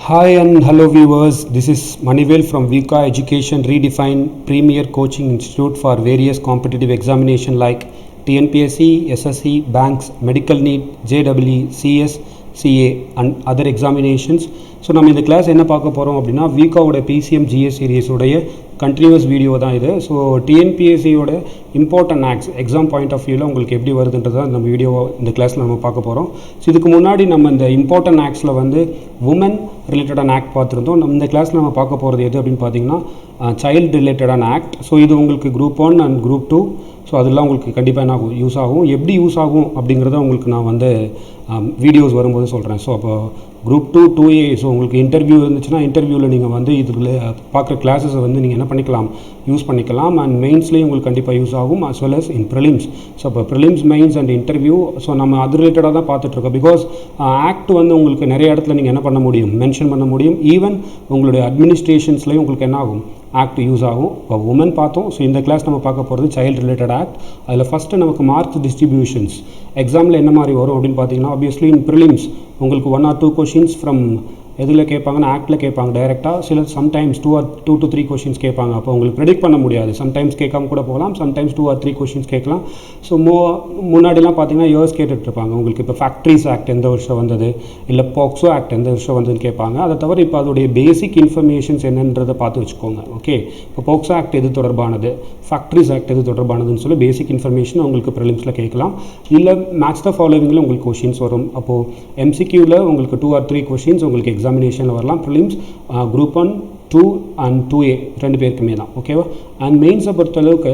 Hi and hello viewers, this is Manivel from Vika Education Redefined Premier Coaching Institute for various competitive examination like TNPSC, SSC, banks, medical need, JEE, CS, CA and other examinations. So நம்ம இந்த class என்ன பார்க்க போகிறோம் அப்படின்னா வீக்காவோட PCM GS சீரிஸோடைய continues video தான் இது. ஸோ டிஎன்பிஎஸ்சியோட important acts exam point of வியூவில் உங்களுக்கு எப்படி வருதுன்றது தான் நம்ம வீடியோ இந்த கிளாஸில் நம்ம பார்க்க போகிறோம். ஸோ இதுக்கு முன்னாடி நம்ம இந்த இம்பார்ட்டன்ட் ஆக்ட்ஸில் வந்து உமன் ரிலேட்டடான ஆக்ட் பார்த்துருந்தோம். நம்ம இந்த கிளாஸில் நம்ம பார்க்க போகிறது எது அப்படின்னு பார்த்தீங்கன்னா சைல்டு ரிலேட்டடான ஆக்ட். ஸோ இது உங்களுக்கு குரூப் 1 அண்ட் குரூப் 2. ஸோ அதெல்லாம் உங்களுக்கு கண்டிப்பாக என்ன ஆகும், யூஸ் ஆகும். எப்படி யூஸ் ஆகும் அப்படிங்கிறத உங்களுக்கு நான் வந்து வீடியோஸ் வரும்போது சொல்கிறேன். ஸோ அப்போ குரூப் 2 2A ஸோ உங்களுக்கு இன்டர்வியூ இருந்துச்சுன்னா இன்டர்வியூவில் நீங்கள் வந்து இதில் பார்க்குற கிளாஸஸை வந்து நீங்கள் என்ன பண்ணிக்கலாம், யூஸ் பண்ணிக்கலாம். அண்ட் மெயின்ஸ்லேயும் உங்களுக்கு கண்டிப்பாக யூஸ் ஆகும் as well as in prelims. So இப்போ prelims, mains and interview so நம்ம அது ரிலேட்டடாக தான் பார்த்துட்ருக்கோம். பிகாஸ் ஆக்ட் வந்து உங்களுக்கு நிறைய இடத்துல நீங்கள் என்ன பண்ண முடியும், மென்ஷன் பண்ண முடியும். ஈவன் உங்களுடைய அட்மினிஸ்ட்ரேஷன்ஸ்லேயும் உங்களுக்கு என்ன ஆகும், ஆக்ட் யூஸ் ஆகும். இப்போ உமன் பார்த்தோம். ஸோ இந்த கிளாஸ் நம்ம பார்க்க போகிறது சைல்டு ரிலேட்டட் ஆக்ட். அதில் ஃபஸ்ட்டு நமக்கு மார்க்ஸ் டிஸ்ட்ரிபியூஷன்ஸ் எக்ஸாமில் என்ன மாதிரி வரும் அப்படின்னு பார்த்தீங்கன்னா ஆப்வியஸ்லி இன் ப்ரிலிம்ஸ் உங்களுக்கு 1 or 2 கொஷின்ஸ் ஃப்ரம் எதில் கேட்பாங்கன்னா ஆக்டில் கேட்பாங்க டைரெக்டாக. சில சம்டைம்ஸ் 2 to 3 கொஷின்ஸ் கேட்பாங்க. அப்போ உங்களுக்கு ப்ரெடிக்ட் பண்ண முடியாது. சம்டைம்ஸ் கேட்காம கூட போகலாம், சம்டைம்ஸ் 2 or 3 கொஷின்ஸ் கேட்கலாம். ஸோ முன்னாடிலாம் பார்த்தீங்கன்னா இயர்ஸ் கேட்டுட்ருப்பாங்க. உங்களுக்கு இப்போ ஃபேக்ட்ரிஸ் ஆக்ட் எந்த வருஷம் வந்தது, இல்லை பாக்ஸோ ஆக்ட் எந்த வருஷம் வந்ததுன்னு கேட்பாங்க. அதை தவிர இப்போ அதோடைய பேசிக் இன்ஃபர்மேஷன்ஸ் என்னன்றதை பார்த்து வச்சுக்கோங்க. ஓகே, இப்போ பாக்ஸோ ஆக்ட் எது தொடர்பானது, ஃபேக்ட்ரிஸ் ஆக்ட் எது தொடர்பானதுன்னு சொல்லி பேசிக் இன்ஃபர்மேஷன் உங்களுக்கு ப்ரிலிம்ஸில் கேட்கலாம். இல்லை மேட்ச் த ஃபாலோவிங்கில் உங்களுக்கு கொஷின்ஸ் வரும். அப்போது எம்சிக்யூவில் உங்களுக்கு 2 or 3 கொஷின்ஸ் உங்களுக்கு எக்ஸாமினேஷனில் வரலாம். ப்ரிலிம்ஸ் குரூப் 1, 2 and 2A ரெண்டு பேருக்குமே தான். ஓகேவா? அண்ட் மெயின்ஸை பொறுத்தளவுக்கு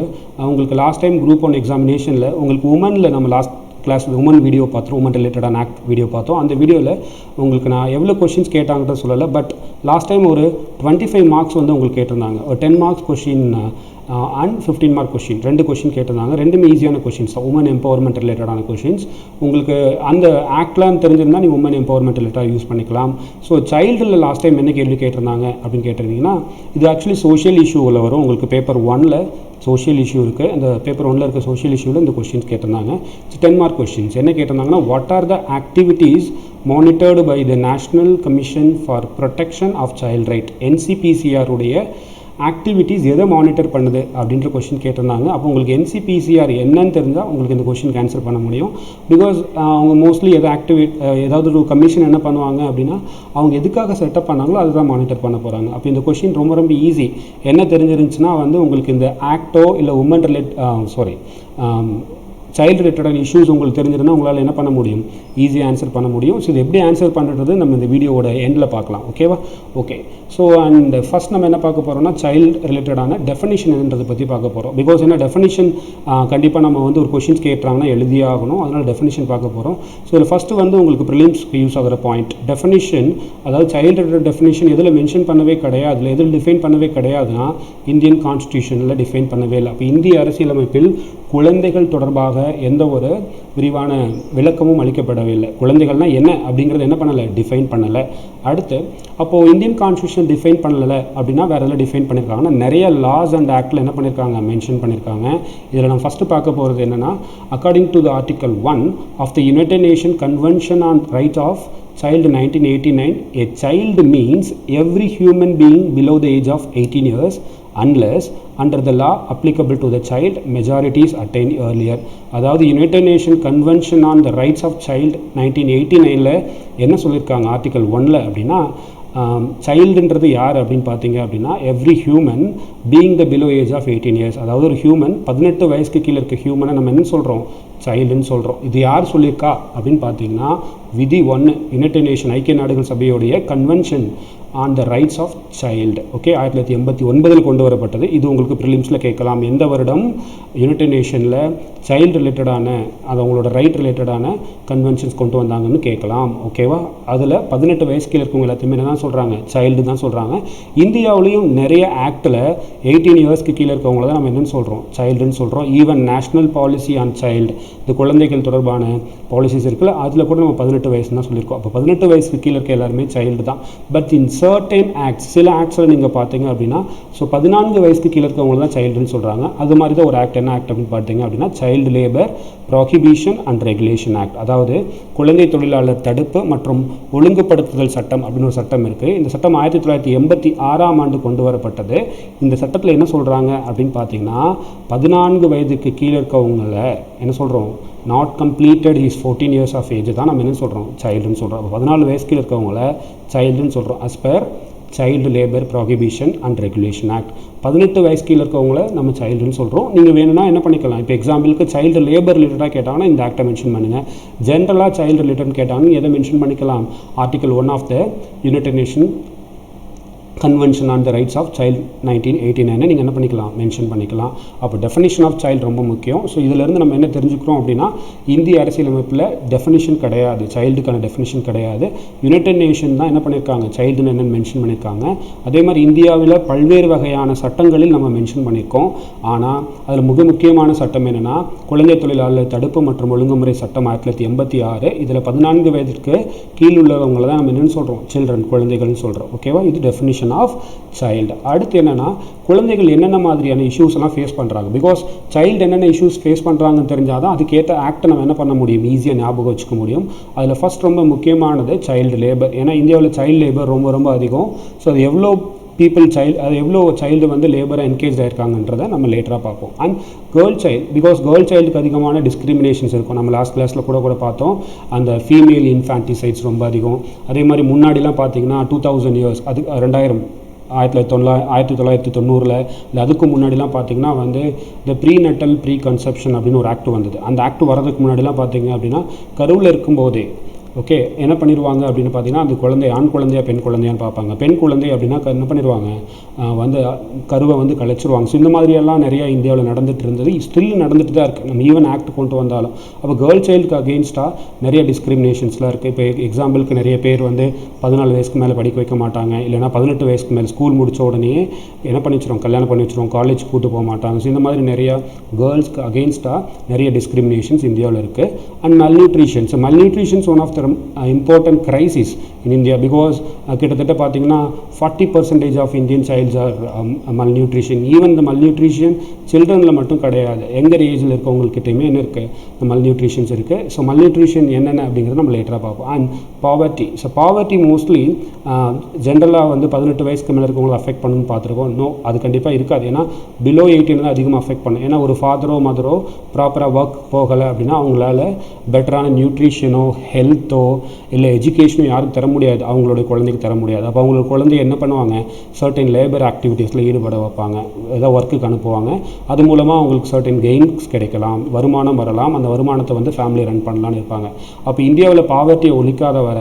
உங்களுக்கு லாஸ்ட் டைம் குரூப் 1 எக்ஸாமினேஷனில் உங்களுக்கு உமனில் நம்ம லாஸ்ட் கிளாஸில் உமன் வீடியோ பார்த்தோம், உமன் ரிலேட்டடான ஆக்ட் வீடியோ பார்த்தோம். அந்த வீடியோவில் உங்களுக்கு நான் எவ்வளோ கொஷின்ஸ் கேட்டாங்கன்னு சொல்லலை. பட் லாஸ்ட் டைம் ஒரு 25 மார்க்ஸ் வந்து உங்களுக்கு கேட்டிருந்தாங்க. ஒரு 10 marks question and 15 mark question 2 question கேட்டிருந்தாங்க. ரெண்டுமே ஈஸியான கொஷின்ஸ் தான், உமன் எம்பவர்மெண்ட் ரிலேட்டடான கொஷின்ஸ். உங்களுக்கு அந்த ஆக்ட்லாம் தெரிஞ்சிருந்தால் நீங்கள் உமன் எம்பவர்மெண்ட் ரிலேட்டடாக யூஸ் பண்ணிக்கலாம். ஸோ சைல்டில் லாஸ்ட் டைம் என்ன கேள்வி கேட்டிருந்தாங்க அப்படின்னு கேட்டிருந்தீங்கன்னா இது ஆக்சுவலி சோஷியல் இஷ்யூவில் வரும். உங்களுக்கு பேப்பர் 1ல் சோஷியல் இஷ்யூ இருக்குது. அந்த பேப்பர் 1ல் இருக்க சோஷியல் இஷ்யூவில் இந்த கொஷின்ஸ் கேட்டிருந்தாங்க. 10 மார்க் கொஷின்ஸ் என்ன கேட்டிருந்தாங்கன்னா what are the activities monitored by the national commission for protection of child right, NCPCR உடைய ஆக்டிவிட்டீஸ் எதை மானிட்டர் பண்ணுது அப்படின்ற கொஷின் கேட்டிருந்தாங்க. அப்போ உங்களுக்கு NCPCR என்னன்னு தெரிஞ்சால் உங்களுக்கு இந்த கொஷினுக்கு ஆன்சர் பண்ண முடியும். பிகாஸ் அவங்க மோஸ்ட்லி ஏதாவது ஒரு கமிஷன் என்ன பண்ணுவாங்க அப்படின்னா அவங்க எதுக்காக செட்டப் பண்ணாங்களோ அதுதான் மானிட்டர் பண்ண போகிறாங்க. அப்போ இந்த கொஷின் ரொம்ப ரொம்ப ஈஸி. என்ன தெரிஞ்சிருந்துச்சுன்னா வந்து உங்களுக்கு இந்த ஆக்டோ இல்லை உமன் சைல்டு ரிலேட்டடான இஷ்யூஸ் உங்களுக்கு தெரிஞ்சிருந்தால் உங்களால் என்ன பண்ண முடியும், ஈஸியாக ஆன்சர் பண்ண முடியும். ஸோ இது எப்படி ஆன்சர் பண்ணுறது நம்ம இந்த வீடியோவோட எண்டில் பார்க்கலாம். ஓகேவா? ஓகே. ஸோ அண்ட் ஃபஸ்ட் நம்ம என்ன பார்க்க போகிறோம்னா சைல்டு ரிலேட்டடான டெஃபினிஷன் என்னன்றதை பற்றி பார்க்க போகிறோம். பிகாஸ் என்ன டெஃபினிஷன் கண்டிப்பாக நம்ம வந்து ஒரு கொஷின்ஸ் கேட்டாங்கன்னா எழுதியே ஆகணும். அதனால் டெஃபினிஷன் பார்க்க போகிறோம். ஸோ இதில் ஃபஸ்ட்டு வந்து உங்களுக்கு ப்ரிலிம்ஸ்க்கு யூஸ் ஆகிற பாயிண்ட் டெஃபினிஷன். அதாவது சைல்டு ரிலேட்டட் டெஃபினிஷன் எதில் மென்ஷன் பண்ணவே கிடையாது, இல்லை எதில் டிஃபைன் பண்ணவே கிடையாதுன்னா இந்தியன் கான்ஸ்டியூஷனில் டிஃபைன் பண்ணவே இல்லை. அப்போ இந்திய அரசியலமைப்பில் குழந்தைகள் தொடர்பாக எந்த ஒரு விரிவான விளக்கமும் அளிக்கப்படவில்லை. குழந்தைகள்னால் என்ன அப்படிங்கிறது என்ன பண்ணலை, டிஃபைன் பண்ணலை. அடுத்து அப்போது இந்தியன் கான்ஸ்டியூஷன் டிஃபைன் பண்ணலை அப்படின்னா வேறு எல்லாம் டிஃபைன் பண்ணியிருக்காங்கன்னா நிறைய லாஸ் அண்ட் ஆக்டில் என்ன பண்ணியிருக்காங்க, மென்ஷன் பண்ணியிருக்காங்க. இதில் நம்ம ஃபஸ்ட்டு பார்க்க போகிறது என்னென்னா according to the article 1 of the United nation convention on right of child 1989, a child means every human being below the age of 18 years unless under the law applicable to the child majority is attained earlier. அதாவது united nation convention on the rights of child 1989ல் என்ன சொல்லியிருக்காங்க article 1ல் அப்படின்னா சைல்டுன்றது யார் அப்படின்னு பார்த்தீங்க அப்படின்னா every human being the below age of 18 years. அதாவது ஒரு ஹியூமன் 18 வயசுக்கு கீழே இருக்க ஹியூமனை நம்ம என்ன சொல்கிறோம், சைல்டுன்னு சொல்கிறோம். இது யார் சொல்லியிருக்கா அப்படின்னு பார்த்தீங்கன்னா விதி 1 யுனைடெட் நேஷன் ஐக்கிய நாடுகள் சபையோடைய convention on the rights of child. Okay, 1989 கொண்டு வரப்பட்டது. இது உங்களுக்கு ப்ரிலிம்ஸில் கேட்கலாம். எந்த வருடம் யுனைடெட் நேஷனில் சைல்டு ரிலேட்டடான அது அவங்களோட ரைட் ரிலேட்டடான கன்வென்ஷன்ஸ் கொண்டு வந்தாங்கன்னு கேட்கலாம். ஓகேவா? அதில் 18 வயசு கீழே இருக்கவங்க எல்லாத்தையுமே என்ன தான் சொல்கிறாங்க, சைல்டு தான் சொல்கிறாங்க. இந்தியாவிலையும் நிறைய ஆக்டில் 18 இயர்ஸ்க்கு கீழே இருக்கவங்கள தான் நம்ம என்னென்னு சொல்கிறோம், சைல்டுன்னு சொல்கிறோம். Even national policy on child இந்த குழந்தைகள் தொடர்பான பாலிசிஸ் இருக்குல்ல, அதில் கூட நம்ம 18 வயசுன்னு தான் சொல்லியிருக்கோம். அப்போ 18 வயசுக்கு கீழே இருக்க எல்லாருமே சைல்டு தான். பட் இன் சர்டன் ஆக்ட்ஸ், சில ஆக்ட்ஸில் நீங்கள் பார்த்தீங்க அப்படின்னா ஸோ 14 வயசுக்கு கீழே இருக்கவங்க தான் சைல்டுன்னு சொல்கிறாங்க. அது மாதிரி தான் ஒரு ஆக்ட், என்ன ஆக்ட் அப்படின்னு பார்த்தீங்க அப்படின்னா child labour prohibition and regulation act. அதாவது குழந்தை தொழிலாளர் தடுப்பு மற்றும் ஒழுங்குபடுத்துதல் சட்டம் அப்படின்னு ஒரு சட்டம் இருக்குது. இந்த சட்டம் 1986ஆம் ஆண்டு கொண்டு வரப்பட்டது. இந்த சட்டத்தில் என்ன சொல்கிறாங்க அப்படின்னு பார்த்தீங்கன்னா 14 வயதுக்கு கீழே இருக்கவங்கள என்ன சொல்கிறோம், not completed is 14 years of age தான் நம்ம என்ன சொல்கிறோம், சைல்டுன்னு சொல்கிறோம். அப்போ 14 வயசுக்கு கீழே இருக்கவங்கள சைல்டுன்னு சொல்கிறோம் as per child labour prohibition and regulation act. 18 வயசு கீழே இருக்கவங்கள நம்ம சைல்டுன்னு சொல்கிறோம். நீங்கள் வேணும்னா என்ன பண்ணிக்கலாம், இப்போ எக்ஸாம்பிளுக்கு சைல்டு லேபர் ரிலேட்டடாக கேட்டாங்கன்னா இந்த ஆக்டை மென்ஷன் பண்ணுங்கள். ஜென்ரலாக சைல்டு ரிலேட்டட் கேட்டாங்கன்னா எதை மென்ஷன் பண்ணிக்கலாம், Article 1 of the United nation convention on the rights of child 1989 நீங்கள் என்ன பண்ணிக்கலாம், மென்ஷன் பண்ணிக்கலாம். அப்போ டெஃபினிஷன் ஆஃப் சைல்டு ரொம்ப முக்கியம். ஸோ இதிலேருந்து நம்ம என்ன தெரிஞ்சுக்கிறோம் அப்படின்னா இந்திய அரசியலமைப்பில் டெஃபினிஷன் கிடையாது, சைல்டுக்கான டெஃபினிஷன் கிடையாது. யுனைடெட் நேஷன் தான் என்ன பண்ணியிருக்காங்க, சைல்டுன்னு என்னென்னு மென்ஷன் பண்ணியிருக்காங்க. அதே மாதிரி இந்தியாவில் பல்வேறு வகையான சட்டங்களில் நம்ம மென்ஷன் பண்ணியிருக்கோம். ஆனால் அதில் மிக முக்கியமான சட்டம் என்னென்னா குழந்தை தொழிலாளர் தடுப்பு மற்றும் ஒழுங்குமுறை சட்டம் 1986. இதில் 14 வயதிற்கு கீழ் உள்ளவங்களை தான் நம்ம என்னென்னு சொல்கிறோம், சில்ட்ரன், குழந்தைகள்னு சொல்கிறோம். ஓகேவா, இது டெஃபினிஷன் ஆஃப் சைல்டு. அடுத்து என்னன்னா குழந்தைகள் என்னென்ன மாதிரியான இஷ்யூஸ் எல்லாம் ஃபேஸ் பண்ணுறாங்க, பிகாஸ் சைல்டு என்னென்ன இஷ்யூஸ் ஃபேஸ் பண்ணுறாங்கன்னு தெரிஞ்சால் தான் அதுக்கேற்ற ஆக்டை நம்ம என்ன பண்ண முடியும், ஈஸியாக ஞாபகம் வச்சுக்க முடியும். அதில் ஃபர்ஸ்ட் ரொம்ப முக்கியமானது சைல்டு லேபர். ஏன்னா இந்தியாவில் சைல்டு லேபர் ரொம்ப ரொம்ப அதிகம். ஸோ அது எவ்வளோ எவ்வளோ சைல்டு வந்து லேபராக என்கேஜ் ஆயிருக்காங்கன்றதை நம்ம லேட்டராக பார்ப்போம். And girl child, because girl சைல்டுக்கு அதிகமான டிஸ்கிரிமினேஷன்ஸ் இருக்கும். நம்ம லாஸ்ட் கிளாஸில் கூட பார்த்தோம், அந்த ஃபீமேல் இன்ஃபான்டிசைட்ஸ் ரொம்ப அதிகம். அதே மாதிரி முன்னாடிலாம் பார்த்தீங்கன்னா 2000 years, அது 1990 இல்லை அதுக்கு முன்னாடிலாம் பார்த்தீங்கன்னா வந்து இந்த ப்ரீநட்டல் ப்ரீ கன்செப்ஷன் அப்படின்னு ஒரு ஆக்ட் வந்தது. அந்த ஆக்ட் வரதுக்கு முன்னாடிலாம் பார்த்தீங்க அப்படின்னா கருவில் இருக்கும்போதே ஓகே என்ன பண்ணிடுவாங்க அப்படின்னு பார்த்தீங்கன்னா அந்த குழந்தை ஆண் குழந்தையா பெண் குழந்தையான்னு பார்ப்பாங்க. பெண் குழந்தை அப்படின்னா என்ன பண்ணிடுவாங்க, வந்து கருவை வந்து கலைச்சிருவாங்க. ஸோ இந்த மாதிரியெல்லாம் நிறையா இந்தியாவில் நடந்துட்டு இருந்தது, ஸ்டில் நடந்துட்டு தான் இருக்குது. நம்ம ஈவன் ஆக்ட் கொண்டு வந்தாலும் அப்போ கேர்ள் சைல்டுக்கு அகெயின்ஸ்டாக நிறைய டிஸ்கிரிமினேஷன்ஸ்லாம் இருக்குது. இப்போ எக்ஸாம்பிளுக்கு நிறைய பேர் வந்து 14 வயசுக்கு மேலே படிக்க வைக்க மாட்டாங்க, இல்லைனா 18 வயசுக்கு மேலே ஸ்கூல் முடித்த உடனே என்ன பண்ணி வச்சிரும், கல்யாணம் பண்ணி வச்சிரும், காலேஜ் கூட்டு போக மாட்டாங்க. ஸோ இந்த மாதிரி நிறையா கேர்ள்ஸ்க்கு அகெயின்ஸ்டாக நிறைய டிஸ்கிரிமினேஷன்ஸ் இந்தியாவில் இருக்குது. And malnutritions one of the important crisis in India, because கிட்டத்தட்ட பார்த்தீங்கன்னா 40% ஆஃப் Indian childs are malnutrition. Even இந்த malnutrition சில்ட்ரனில் மட்டும் கிடையாது, எங்கர் ஏஜில் இருக்கவங்கக்கிட்டையுமே என்ன இருக்குது, இந்த malnutritions இருக்குது. ஸோ malnutrition என்னென்ன அப்படிங்கிறத நம்ம லேட்டராக பார்ப்போம். And poverty. So poverty mostly ஜென்ரலாக வந்து 18 வயசுக்கு மேலே இருக்கவங்களை அஃபெக்ட் பண்ணணும்னு பார்த்துருக்கோம். நோ, அது கண்டிப்பாக இருக்காது. ஏன்னா பிலோ 18 தான் அதிகமாக அஃபெக்ட் பண்ணும். ஏன்னா ஒரு ஃபாதரோ மதரோ ப்ராப்பராக ஒர்க் போகலை அப்படின்னா அவங்களால பெட்டரான நியூட்ரிஷனோ ஹெல்த்தோ இல்லை எஜுகேஷனோ யாருக்கு தர முடியாது, அவங்களுடைய குழந்தைக்கு தர முடியாது. அப்போ அவங்களோட குழந்தைய என்ன பண்ணுவாங்க, சர்டன் லேபர் ஆக்டிவிட்டீஸில் ஈடுபட வைப்பாங்க, ஏதோ ஒர்க்குக்கு அனுப்புவாங்க. அது மூலமாக அவங்களுக்கு சர்டன் கெயின்ஸ் கிடைக்கலாம், வருமானம் வரலாம், அந்த வருமானத்தை வந்து ஃபேமிலி ரன் பண்ணலான்னு இருப்பாங்க. அப்போ இந்தியாவில் பாவர்ட்டியை ஒழிக்காத வர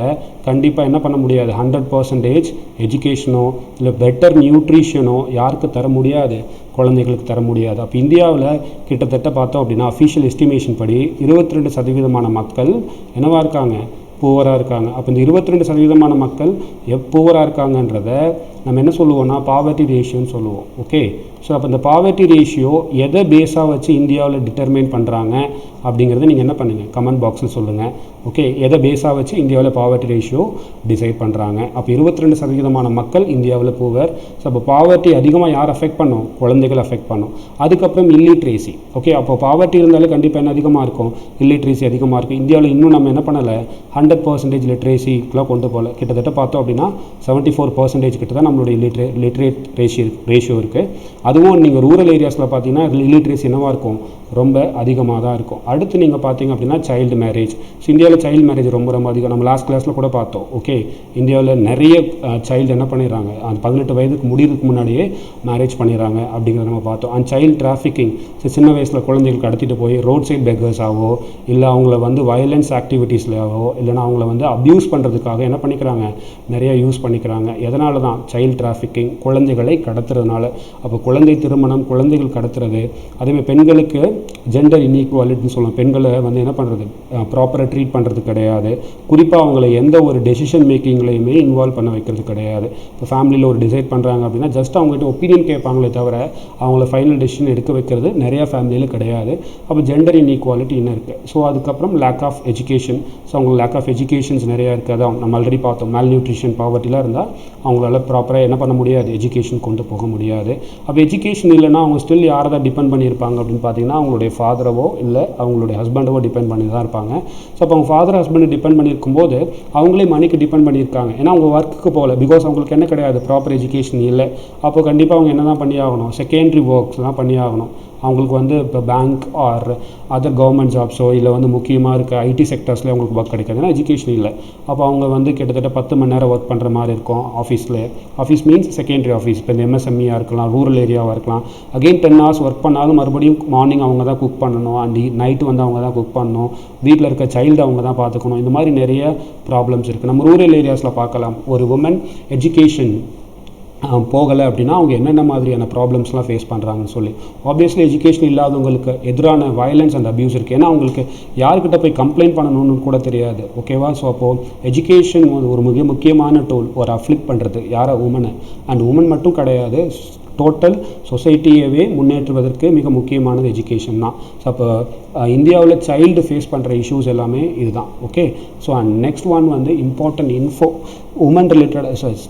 கண்டிப்பாக என்ன பண்ண முடியாது, 100% எஜுகேஷனோ இல்லை பெட்டர் நியூட்ரிஷனோ யாருக்கு தர முடியாது, குழந்தைகளுக்கு தர முடியாது. அப்போ இந்தியாவில் கிட்டத்தட்ட பார்த்தோம் அப்படின்னா அஃபிஷியல் எஸ்டிமேஷன் படி 22% மக்கள் என்னவாக இருக்காங்க, பூவராக இருக்காங்க. அப்போ இந்த 22% மக்கள் பூவராக இருக்காங்கன்றதை நம்ம என்ன சொல்லுவோம்னா பாவர்ட்டி ரேஷியோன்னு சொல்லுவோம். ஓகே, ஸோ அப்போ இந்த பாவர்ட்டி ரேஷியோ எதை பேஸாக வச்சு இந்தியாவில் டிட்டர்மைன் பண்ணுறாங்க அப்படிங்கிறத நீங்கள் என்ன பண்ணுங்கள், கமெண்ட் பாக்ஸில் சொல்லுங்கள். ஓகே, எதை பேஸாக வச்சு இந்தியாவில் பாவர்ட்டி ரேஷியோ டிசைட் பண்ணுறாங்க. அப்போ 22% மக்கள் இந்தியாவில் பூவர். ஸோ அப்போ பாவர்ட்டி அதிகமாக யார் அஃபெக்ட் பண்ணும், குழந்தைகள் அஃபெக்ட் பண்ணும். அதுக்கப்புறம் இல்லிட்ரேசி. ஓகே, அப்போ பாவர்ட்டி இருந்தாலே கண்டிப்பாக என்ன அதிகமாக இருக்கும், இல்லிட்ரேசி அதிகமாக இருக்குது. இந்தியாவில் இன்னும் நம்ம என்ன பண்ணலை, 100% லிட்ரேசிக்கெலாம் கொண்டு போகல. கிட்டத்தட்ட பார்த்தோம் அப்படின்னா 74% கிட்ட தான் நம்மளுடைய லிட்ரேட் ரேஷியோ இருக்குது. அதுவும் நீங்கள் ரூரல் ஏரியாஸில் பார்த்தீங்கன்னா இல்லிட்ரேசி என்னவாக இருக்கும், ரொம்ப அதிகமாக தான் இருக்கும். அடுத்து நீங்கள் பார்த்தீங்க அப்படின்னா சைல்டு மேரேஜ். ஸோ இந்தியாவில் சைல்டு மேரேஜ் ரொம்ப ரொம்ப அதிகம். நம்ம லாஸ்ட் கிளாஸில் கூட பார்த்தோம். ஓகே, இந்தியாவில் நிறைய சைல்டு என்ன பண்ணிடுறாங்க, அந்த 18 வயதுக்கு முடிகிறதுக்கு முன்னாடியே மேரேஜ் பண்ணிடுறாங்க அப்படிங்கிறத நம்ம பார்த்தோம். And child trafficking. ஸோ சின்ன வயசில் குழந்தைகள் கடத்திட்டு போய் ரோட் சைட் பெக்கர்ஸாவோ இல்லை அவங்கள வந்து வயலன்ஸ் ஆக்டிவிட்டீஸ்லாவோ இல்லைனா அவங்கள வந்து அப்யூஸ் பண்ணுறதுக்காக என்ன பண்ணிக்கிறாங்க, நிறைய யூஸ் பண்ணிக்கிறாங்க. எதனால தான், சைல்டு சைல்டு டிராஃபிக்கிங், குழந்தைகளை கடத்துறதுனால. அப்போ குழந்தை திருமணம், குழந்தைகள் கடத்துறது, அதேமாதிரி பெண்களுக்கு ஜெண்டர் இன்இக்வாலிட்டின்னு சொல்லலாம். பெண்களை வந்து என்ன பண்ணுறது, ப்ராப்பராக ட்ரீட் பண்ணுறது கிடையாது. குறிப்பாக அவங்கள எந்த ஒரு டெசிஷன் மேக்கிங்லையுமே இன்வால்வ் பண்ண வைக்கிறது கிடையாது. இப்போ ஃபேமிலியில் ஒரு டிசைட் பண்ணுறாங்க அப்படின்னா ஜஸ்ட் அவங்ககிட்ட ஒப்பீனியன் கேட்பாங்களே தவிர அவங்கள ஃபைனல் டெசிஷன் எடுக்க வைக்கிறது நிறையா ஃபேமிலியில் கிடையாது. அப்போ ஜெண்டர் இன்இக்வாலிட்டி இன்னும் இருக்குது. ஸோ அதுக்கப்புறம் லேக் ஆஃப் எஜுகேஷன். ஸோ அவங்களுக்கு லேக் ஆஃப் எஜுகேஷன்ஸ் நிறையா இருக்குது. அதான் நம்ம ஆல்ரெடி பார்த்தோம், மேல் நியூட்ரிஷன், பாவர்ட்டிலாம் இருந்தால் அவங்களால ப்ராப்பராக என்ன பண்ண முடியாது, எஜுகேஷன் கொண்டு போக முடியாது. அப்போ எஜுகேஷன் இல்லைன்னா அவங்க ஸ்டில் யாரை தான் டிபெண்ட் பண்ணியிருப்பாங்க அப்படின்னு பார்த்தீங்கன்னா அவங்களுடைய ஃபாதரவோ இல்லை அவங்களுடைய ஹஸ்பண்டவோ டிபெண்ட் பண்ணி தான் இருப்பாங்க. ஸோ அப்போ அவங்க ஃபாதர் ஹஸ்பண்டை டிபெண்ட் பண்ணியிருக்கும் போது அவங்களே மணிக்கு டிபெண்ட் பண்ணியிருக்காங்க. ஏன்னா அவங்க ஒர்க்குக்கு போகல, பிகாஸ் அவங்களுக்கு என்ன கிடையாது, ப்ராப்பர் எஜுகேஷன் இல்லை. அப்போ கண்டிப்பாக அவங்க என்ன தான் பண்ணி ஆகணும், செகண்டரி ஒர்க்ஸ் தான் பண்ணி ஆகணும். அவங்களுக்கு வந்து இப்போ பேங்க் ஆர் அதர் கவர்மெண்ட் ஜாப்ஸோ இல்லை வந்து முக்கியமாக இருக்க ஐடி செக்டர்ஸில் அவங்களுக்கு ஒர்க் கிடைக்காது, ஏன்னா எஜுகேஷன் இல்லை. அப்போ அவங்க வந்து கிட்டத்தட்ட 10 மணி நேரம் ஒர்க் பண்ணுற மாதிரி இருக்கும் ஆஃபீஸில். ஆஃபீஸ் மீன்ஸ் செகண்டரி ஆஃபீஸ், இப்போ இந்த எம்எஸ்எம்இயாக இருக்கலாம், ரூரல் ஏரியாவாக இருக்கலாம். அகெயின் 10 hours ஒர்க் பண்ணாலும் மறுபடியும் மார்னிங் அவங்க தான் குக் பண்ணணும், அண்ட் நைட்டு வந்து அவங்க தான் குக் பண்ணணும், வீட்டில் இருக்க சைல்டு அவங்க தான் பார்த்துக்கணும். இந்த மாதிரி நிறைய ப்ராப்ளம்ஸ் இருக்குது. நம்ம ரூரல் ஏரியாஸில் பார்க்கலாம், ஒரு உமன் எஜுகேஷன் போகலை அப்படின்னா அவங்க என்னென்ன மாதிரியான ப்ராப்ளம்ஸ்லாம் ஃபேஸ் பண்ணுறாங்கன்னு சொல்லி. ஆப்வியஸ்லி எஜுகேஷன் இல்லாதவங்களுக்கு எதிரான வயலன்ஸ் அண்ட் அப்யூஸ் இருக்குது. ஏன்னா அவங்களுக்கு யார்கிட்ட போய் கம்ப்ளைண்ட் பண்ணணும்னு கூட தெரியாது. ஓகேவா? ஸோ அப்போது எஜுகேஷன் ஒரு மிக முக்கியமான டூல் ஒரு அஃப்ளிக்ட் பண்ணுறது யாரை, உமனை. அண்ட் உமன் மட்டும் கிடையாது, டோட்டல் சொசைட்டியவே முன்னேற்றுவதற்கு மிக முக்கியமானது எஜுகேஷன் தான். ஸோ அப்போ இந்தியாவில் சைல்டு ஃபேஸ் பண்ணுற இஷ்யூஸ் எல்லாமே இதுதான். Okay, so and next one வந்து important info, woman related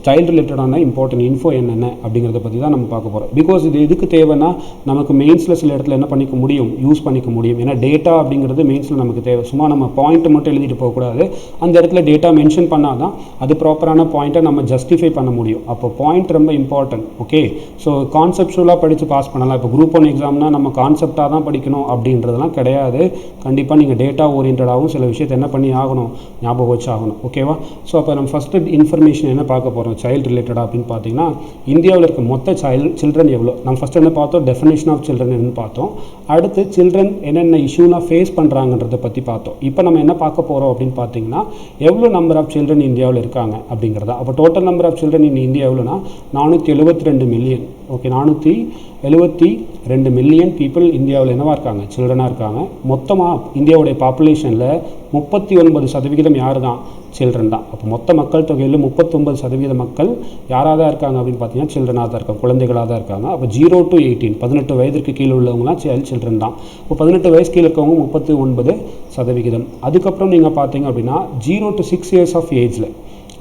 child ரிலேட்டடான இம்பார்ட்டன்ட் இன்ஃபோ என்னென்ன அப்படிங்கிறத பற்றி தான் நம்ம பார்க்க போகிறோம். பிகாஸ் இது எதுக்கு தேவைன்னா நமக்கு மெயின்ஸில் சில இடத்துல என்ன பண்ணிக்க முடியும், யூஸ் பண்ணிக்க முடியும். ஏன்னா டேட்டா அப்படிங்கிறது மெயின்ஸில் நமக்கு தேவை. சும்மா நம்ம பாயிண்ட்டை மட்டும் எழுதிட்டு போகக்கூடாது, அந்த இடத்துல டேட்டா மென்ஷன் பண்ணால் தான் அது ப்ராப்பரான பாயிண்ட்டை நம்ம ஜஸ்டிஃபை பண்ண முடியும். அப்போ பாயிண்ட் ரொம்ப இம்பார்ட்டன்ட். ஓகே, ஸோ கான்செப்டுவலாக படித்து பாஸ் பண்ணலாம். இப்போ குரூப் 1 எக்ஸாம்னா நம்ம கான்செப்டாக தான் படிக்கணும் அப்படின்றதெல்லாம் கிடையாது. கண்டிப்பாக நீங்கள் டேட்டா ஓரியன்டாகவும் சில விஷயத்தை என்ன பண்ணி ஆகணும், ஞாபகம் வச்சு ஆகணும். ஓகேவா? ஸோ அப்போ நம்ம ஃபஸ்ட்டு இன்ஃபர்மேஷன் என்ன பார்க்க போகிறோம் சைல்டு ரிலேட்டடாக அப்படின்னு பார்த்தீங்கன்னா, இந்தியாவில் இருக்க மொத்த சில்ட்ரன் எவ்வளோ. நம்ம ஃபஸ்ட்டு என்ன பார்த்தோம், டெஃபினேஷன் ஆஃப் சில்ட்ரன் என்னன்னு பார்த்தோம். அடுத்து சில்ட்ரன் என்னென்ன இஷ்யூலாம் ஃபேஸ் பண்ணுறாங்கன்றதை பற்றி பார்த்தோம். இப்போ நம்ம என்ன பார்க்க போகிறோம் அப்படின்னு பார்த்தீங்கன்னா, எவ்வளோ நம்பர் ஆஃப் சில்ட்ரன் இந்தியாவில் இருக்காங்க அப்படிங்கிறதா. அப்போ total number of children in India எவ்வளோனா 472 மில்லியன். ஓகே, 472 மில்லியன் பீப்புள் இந்தியாவில் என்னவாக இருக்காங்க, சில்ட்ரனாக இருக்காங்க. மொத்தமாக இந்தியாவுடைய பாப்புலேஷனில் 39% யார் தான், சில்ட்ரன் தான். அப்போ மொத்த மக்கள் தொகையில் 39% மக்கள் யாராக தான் இருக்காங்க அப்படின்னு பார்த்தீங்கன்னா சில்ட்ரனாக தான் இருக்காங்க, குழந்தைகளாக தான் இருக்காங்க. அப்போ 0 to 18 18 வயதிற்கு கீழே உள்ளவங்களாம் சில்ட்ரன் தான். இப்போ 18 வயசு கீழே இருக்கவங்க 39%. அதுக்கப்புறம் நீங்கள் பார்த்தீங்க அப்படின்னா 0 to 6 years ஆஃப் ஏஜில்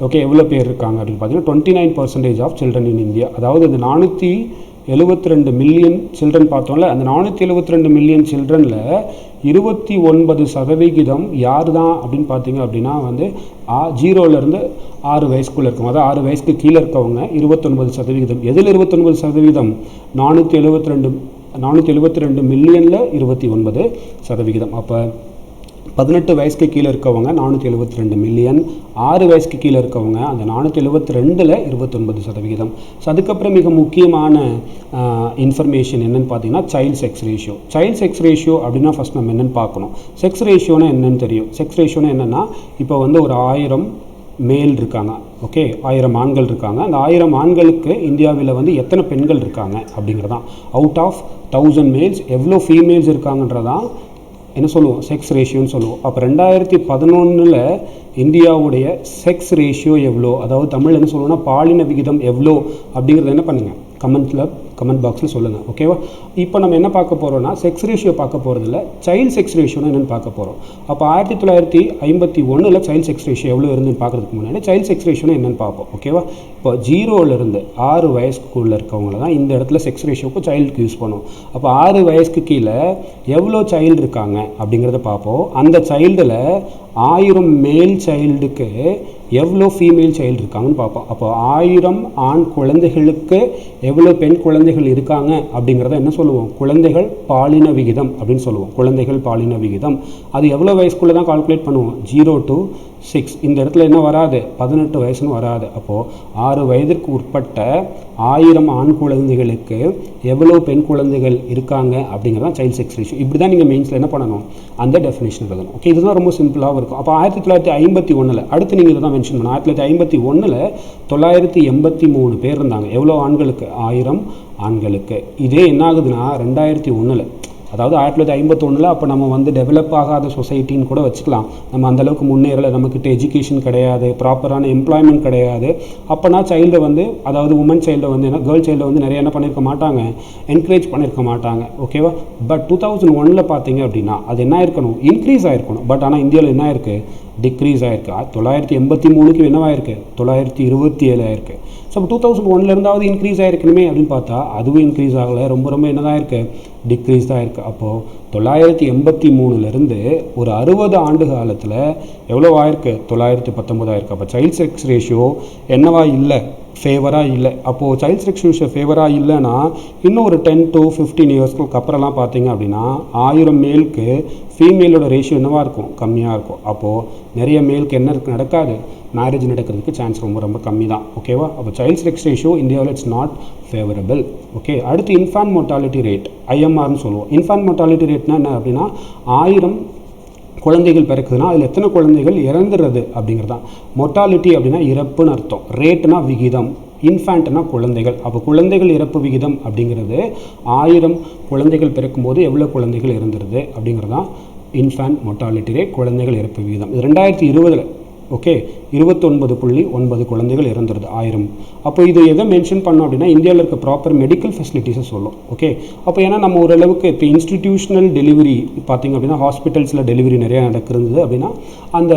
ஓகே எவ்வளோ பேர் இருக்காங்க அப்படின்னு பார்த்தீங்கன்னா 29% ஆஃப் சில்ட்ரன் இன் இந்தியா. அதாவது இந்த 472 மில்லியன் சில்ட்ரன் பார்த்தோம்ல, அந்த 472 மில்லியன் சில்ட்ரனில் 29% யார் தான் அப்படின்னு பார்த்தீங்க அப்படின்னா வந்து 0லேருந்து 6 வயசுக்குள்ளே இருக்கவங்க, அதாவது 6 வயசுக்கு கீழே இருக்கவங்க 29%. எதில் 29%? 472 மில்லியனில் 29%. அப்போ 18 வயசுக்கு கீழே இருக்கவங்க 472 மில்லியன், 6 வயசுக்கு கீழே இருக்கவங்க அந்த 472ல் 29%. ஸோ அதுக்கப்புறம் மிக முக்கியமான இன்ஃபர்மேஷன் என்னென்னு பார்த்தீங்கன்னா child sex ratio. Child sex ratio அப்படின்னா ஃபஸ்ட் நம்ம என்னென்னு பார்க்கணும். செக்ஸ் ரேஷியோனா என்னென்னு தெரியும். செக்ஸ் ரேஷியோனா என்னென்னா, இப்போ வந்து ஒரு 1000 மேல் இருக்காங்க, ஓகே 1000 ஆண்கள் இருக்காங்க. அந்த 1000 ஆண்களுக்கு இந்தியாவில் வந்து எத்தனை பெண்கள் இருக்காங்க அப்படிங்கிறதான். அவுட் ஆஃப் 1000 மேல்ஸ் எவ்வளோ ஃபீமேல்ஸ் இருக்காங்கன்றதான் என்ன சொல்லுவோம், செக்ஸ் ரேஷியோன்னு சொல்லுவோம். அப்போ 2011 இந்தியாவுடைய செக்ஸ் ரேஷியோ எவ்வளோ, அதாவது தமிழ் என்ன சொல்லுவோம்னா பாலின விகிதம் எவ்வளோ அப்படிங்கிறத என்ன பண்ணுங்கள் கமெண்ட் பாக்ஸில் சொல்லுங்கள். ஓகேவா? இப்போ நம்ம என்ன பார்க்க போகிறோம்னா செக்ஸ் ரேஷியோ பார்க்க போகிறதில்ல, சைல்டு செக்ஸ் ரேஷியோன்னு என்னென்னு பார்க்க போகிறோம். அப்போ 1951 சைல்டு செக்ஸ் ரேஷியோ எவ்வளோ இருந்துன்னு பார்க்குறதுக்கு முன்னாடி சைல்டு செக்ஸ் ரேஷியோன்னு என்னென்னு பார்ப்போம். ஓகேவா? இப்போ 0லேருந்து 6 வயசுக்குள்ளே இருக்கவங்கள தான் இந்த இடத்துல செக்ஸ் ரேஷியோக்கு சைல்டுக்கு யூஸ் பண்ணுவோம். அப்போ 6 வயசுக்கு கீழே எவ்வளோ சைல்டு இருக்காங்க அப்படிங்கிறத பார்ப்போம். அந்த சைல்டில் 1000 மேல் சைல்டுக்கு எவ்வளோ ஃபீமேல் சைல்டு இருக்காங்கன்னு பார்ப்போம். அப்போ 1000 ஆண் குழந்தைகளுக்கு எவ்வளோ பெண் குழந்தைகள் இருக்காங்க அப்படிங்கிறத என்ன சொல்லுவோம், குழந்தைகள் பாலின விகிதம் அப்படின்னு சொல்லுவோம். குழந்தைகள் பாலின விகிதம் அது எவ்வளோ வயசுக்குள்ளே தான் கால்குலேட் பண்ணுவோம், 0 to 6 இந்த இடத்துல என்ன வராது, 18 வயசுன்னு வராது. அப்போது 6 வயதிற்கு உட்பட்ட 1000 ஆண் குழந்தைகளுக்கு எவ்வளோ பெண் குழந்தைகள் இருக்காங்க அப்படிங்கிறதான் சைல்டு செக்ஸ் ரேஷியோ. இப்படி தான் நீங்கள் மெயின்ஸில் என்ன பண்ணணும், அந்த டெஃபினேஷன் எழுதணும். ஓகே, இதுதான் ரொம்ப சிம்பிளாகவும் இருக்கும். அப்போ 1951 அடுத்து நீங்கள் இதை தான் மென்ஷன் பண்ணணும். 1951 983 பேர் இருந்தாங்க. எவ்வளோ ஆண்களுக்கு, 1000 ஆண்களுக்கு. இதே என்ன ஆகுதுன்னா 2001 அதாவது 1951 அப்போ நம்ம வந்து டெவலப் ஆகாத சொசைட்டின்னு கூட வச்சுக்கலாம். நம்ம அந்தளவுக்கு முன்னேறலை, நம்மக்கிட்ட எஜுகேஷன் கிடையாது, ப்ராப்பரான எம்ப்ளாய்மெண்ட் கிடையாது. அப்போனா சைல்டை வந்து, அதாவது உமன் சைல்டை வந்து என்ன, கேர்ள் சைல்டை வந்து நிறைய என்ன பண்ணியிருக்க மாட்டாங்க, என்கரேஜ் பண்ணியிருக்க மாட்டாங்க. ஓகேவா? பட் 2001 பார்த்தீங்க அப்படின்னா அது என்ன ஆயிருக்கணும், இன்க்ரீஸ் ஆகிருக்கணும். பட் ஆனால் இந்தியாவில் என்ன ஆயிருக்கு, டிக்ரீஸ் ஆகிருக்கு. 983 என்னவாயிருக்கு, 927 ஆயிருக்கு. ஸோ அப்போ 2001 இருந்தாவது இன்க்ரீஸ் ஆகிருக்கணுமே அப்படின்னு பார்த்தா அதுவும் இன்க்ரீஸ் ஆகலை, ரொம்ப ரொம்ப என்னதான் இருக்குது, டிக்ரீஸ் தான் இருக்குது. அப்போது 983 ஒரு 60 ஆண்டு காலத்தில் எவ்வளோ ஆயிருக்கு, 919 ஆயிருக்கு. அப்போ சைல்டு செக்ஸ் ரேஷியோ என்னவா இல்லை, ஃபேவராக இல்லை. அப்போது சைல்டு செக்ஸ் ரேஷியோ ஃபேவராக இல்லைன்னா இன்னும் ஒரு 10 to 15 இயர்ஸ்க்கு அப்புறம்லாம் பார்த்தீங்க அப்படின்னா 1000 மேலுக்கு ஃபீமேலோட ரேஷியோ என்னவாக இருக்கும், கம்மியாக இருக்கும். அப்போது நிறைய மேலுக்கு என்ன நடக்காது, மேரேஜ் நடக்கிறதுக்கு சான்ஸ் ரொம்ப ரொம்ப கம்மி தான். ஓகேவா? அப்போ சைல்டு செக்ஸ் ரேஷியோ இந்தியாவில் இட்ஸ் நாட் ஃபேவரபிள். ஓகே, அடுத்து இன்ஃபான்ட் மோர்டாலிட்டி ரேட், ஐஎம்ஆர்னு சொல்லுவோம். இன்ஃபான்ட் மோர்டாலிட்டி ரேட்னா என்ன அப்படின்னா 1000 குழந்தைகள் பிறக்குதுன்னா அதில் எத்தனை குழந்தைகள் இறந்துடுறது அப்படிங்கிறதான். மொர்டாலிட்டி அப்படின்னா இறப்புன்னு அர்த்தம், ரேட்னா விகிதம், இன்ஃபேண்ட்னா குழந்தைகள். அப்போ குழந்தைகள் இறப்பு விகிதம் அப்படிங்கிறது 1000 குழந்தைகள் பிறக்கும்போது எவ்வளோ குழந்தைகள் இறந்துருது அப்படிங்கிறதான் இன்ஃபேண்ட் மொர்டாலிட்டி ரேட், குழந்தைகள் இறப்பு விகிதம். இது 2020 ஓகே 29.9 குழந்தைகள் இறந்துருது 1000. அப்போ இது எதை மென்ஷன் பண்ணோம் அப்படின்னா இந்தியாவில் இருக்க ப்ராப்பர் மெடிக்கல் ஃபெசிலிட்டிஸை சொல்லும். ஓகே, அப்போ ஏன்னா நம்ம ஓரளவுக்கு இப்போ இன்ஸ்டிடியூஷனல் டெலிவரி பார்த்திங்க அப்படின்னா ஹாஸ்பிட்டல்ஸில் டெலிவரி நிறையா நடக்கிறது அப்படின்னா அந்த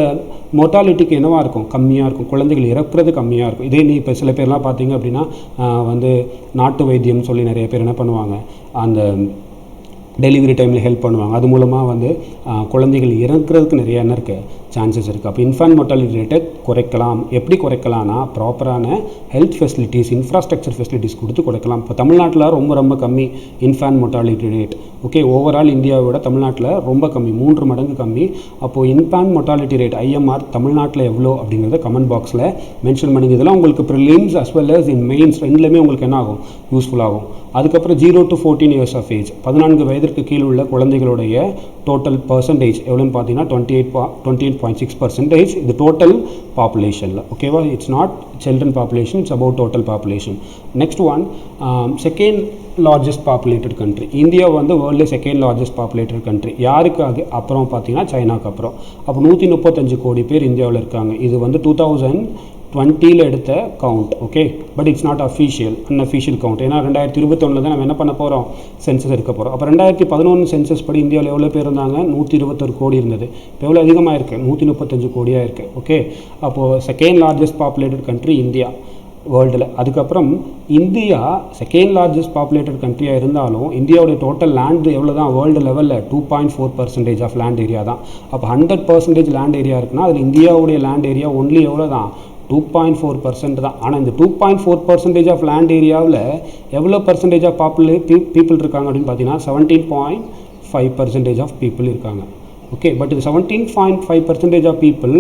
மொர்டாலிட்டிக்கு என்னவாக இருக்கும், கம்மியாக இருக்கும், குழந்தைகள் இறக்குறது கம்மியாக இருக்கும். இதே நீ இப்போ சில பேர்லாம் பார்த்திங்க அப்படின்னா வந்து நாட்டு வைத்தியம் சொல்லி நிறைய பேர் என்ன பண்ணுவாங்க, அந்த டெலிவரி டைமில் ஹெல்ப் பண்ணுவாங்க. அது மூலமாக வந்து குழந்தைகள் இறக்குறதுக்கு நிறைய என்ன இருக்குது, சான்சஸ் இருக்குது. அப்போ இன்ஃபேண்ட் மோர்டாலிட்டி ரேட்டை குறைக்கலாம். எப்படி குறைக்கலாம்னா ப்ராப்பரான ஹெல்த் ஃபெசிலிட்டிஸ், இன்ஃப்ராஸ்ட்ரக்சர் ஃபெசிலிட்டிஸ் கொடுத்து குறைக்கலாம். இப்போ தமிழ்நாட்டில் ரொம்ப ரொம்ப கம்மி infant mortality rate. Okay, overall இந்தியாவோட தமிழ்நாட்டில் ரொம்ப கம்மி, 3 மடங்கு கம்மி. அப்போது இன்ஃபேண்ட் மோர்டாலிட்டி ரேட் ஐஎம்ஆர் தமிழ்நாட்டில் எவ்வளோ அப்படிங்கிறத கமெண்ட் பாக்ஸில் மென்ஷன் பண்ணிங்க. இதெல்லாம் உங்களுக்கு ப்ரிலிம்ஸ் அஸ் வெல் அஸ் இன் மெயின்ஸ் ரெண்டுலேயுமே உங்களுக்கு என்ன ஆகும், யூஸ்ஃபுல்லாகும். அதுக்கப்புறம் 0 to 14 years ஆஃப் ஏஜ், 14 வயதிற்கு கீழ் உள்ள குழந்தைகளுடைய டோட்டல் பர்சன்டேஜ் எவ்வளோன்னு பார்த்தீங்கன்னா 28.6%. இது டோட்டல் பாப்புலேஷனில். ஓகேவா? It's not children population, it's about total population. Next one, second largest populated country. India வந்து world second largest populated country. யாருக்கு அப்புறம் பார்த்தீங்கன்னா சைனாக்கு அப்புறம். அப்போ 135 கோடி பேர் இந்தியாவில் இருக்காங்க. இது வந்து 2020 எடுத்த count. Okay, but it's not unofficial count. ஏன்னா 2021 தான் நம்ம என்ன பண்ண போகிறோம், சென்சஸ் எடுக்க போகிறோம். அப்போ 2011 சென்சஸ் படி இந்தியாவில் எவ்வளோ பேர் இருந்தாங்க, 121 கோடி இருந்தது. இப்போ எவ்வளோ அதிகமாக இருக்குது, 135 கோடியாக இருக்குது. ஓகே, அப்போது second largest populated country India வேர்ல்டில். அதுக்கப்புறம் இந்தியா செகண்ட் லார்ஜஸ்ட் பாப்புலேட்டட் கண்ட்ரியாக இருந்தாலும் இந்தியாவுடைய டோட்டல் லேண்டு எவ்வளோ தான், வேர்ல்டு லெவலில் 2.4% ஆஃப் லேண்ட் ஏரியா தான். அப்போ 100% லேண்ட் ஏரியா இருக்குன்னா அதில் இந்தியாவுடைய லேண்ட் ஏரியா ஒன்லி எவ்வளோ தான், 2.4% தான். ஆனால் இந்த 2.4% ஆஃப் லேண்ட் ஏரியாவில் எவ்வளோ பர்சன்டேஜ் ஆஃப் பீப்புள் இருக்காங்க அப்படின்னு பார்த்தீங்கன்னா 17.5% ஆஃப் பீப்புள் இருக்காங்க. ஓகே, பட் இது 17.5% ஆஃப் பீப்புள்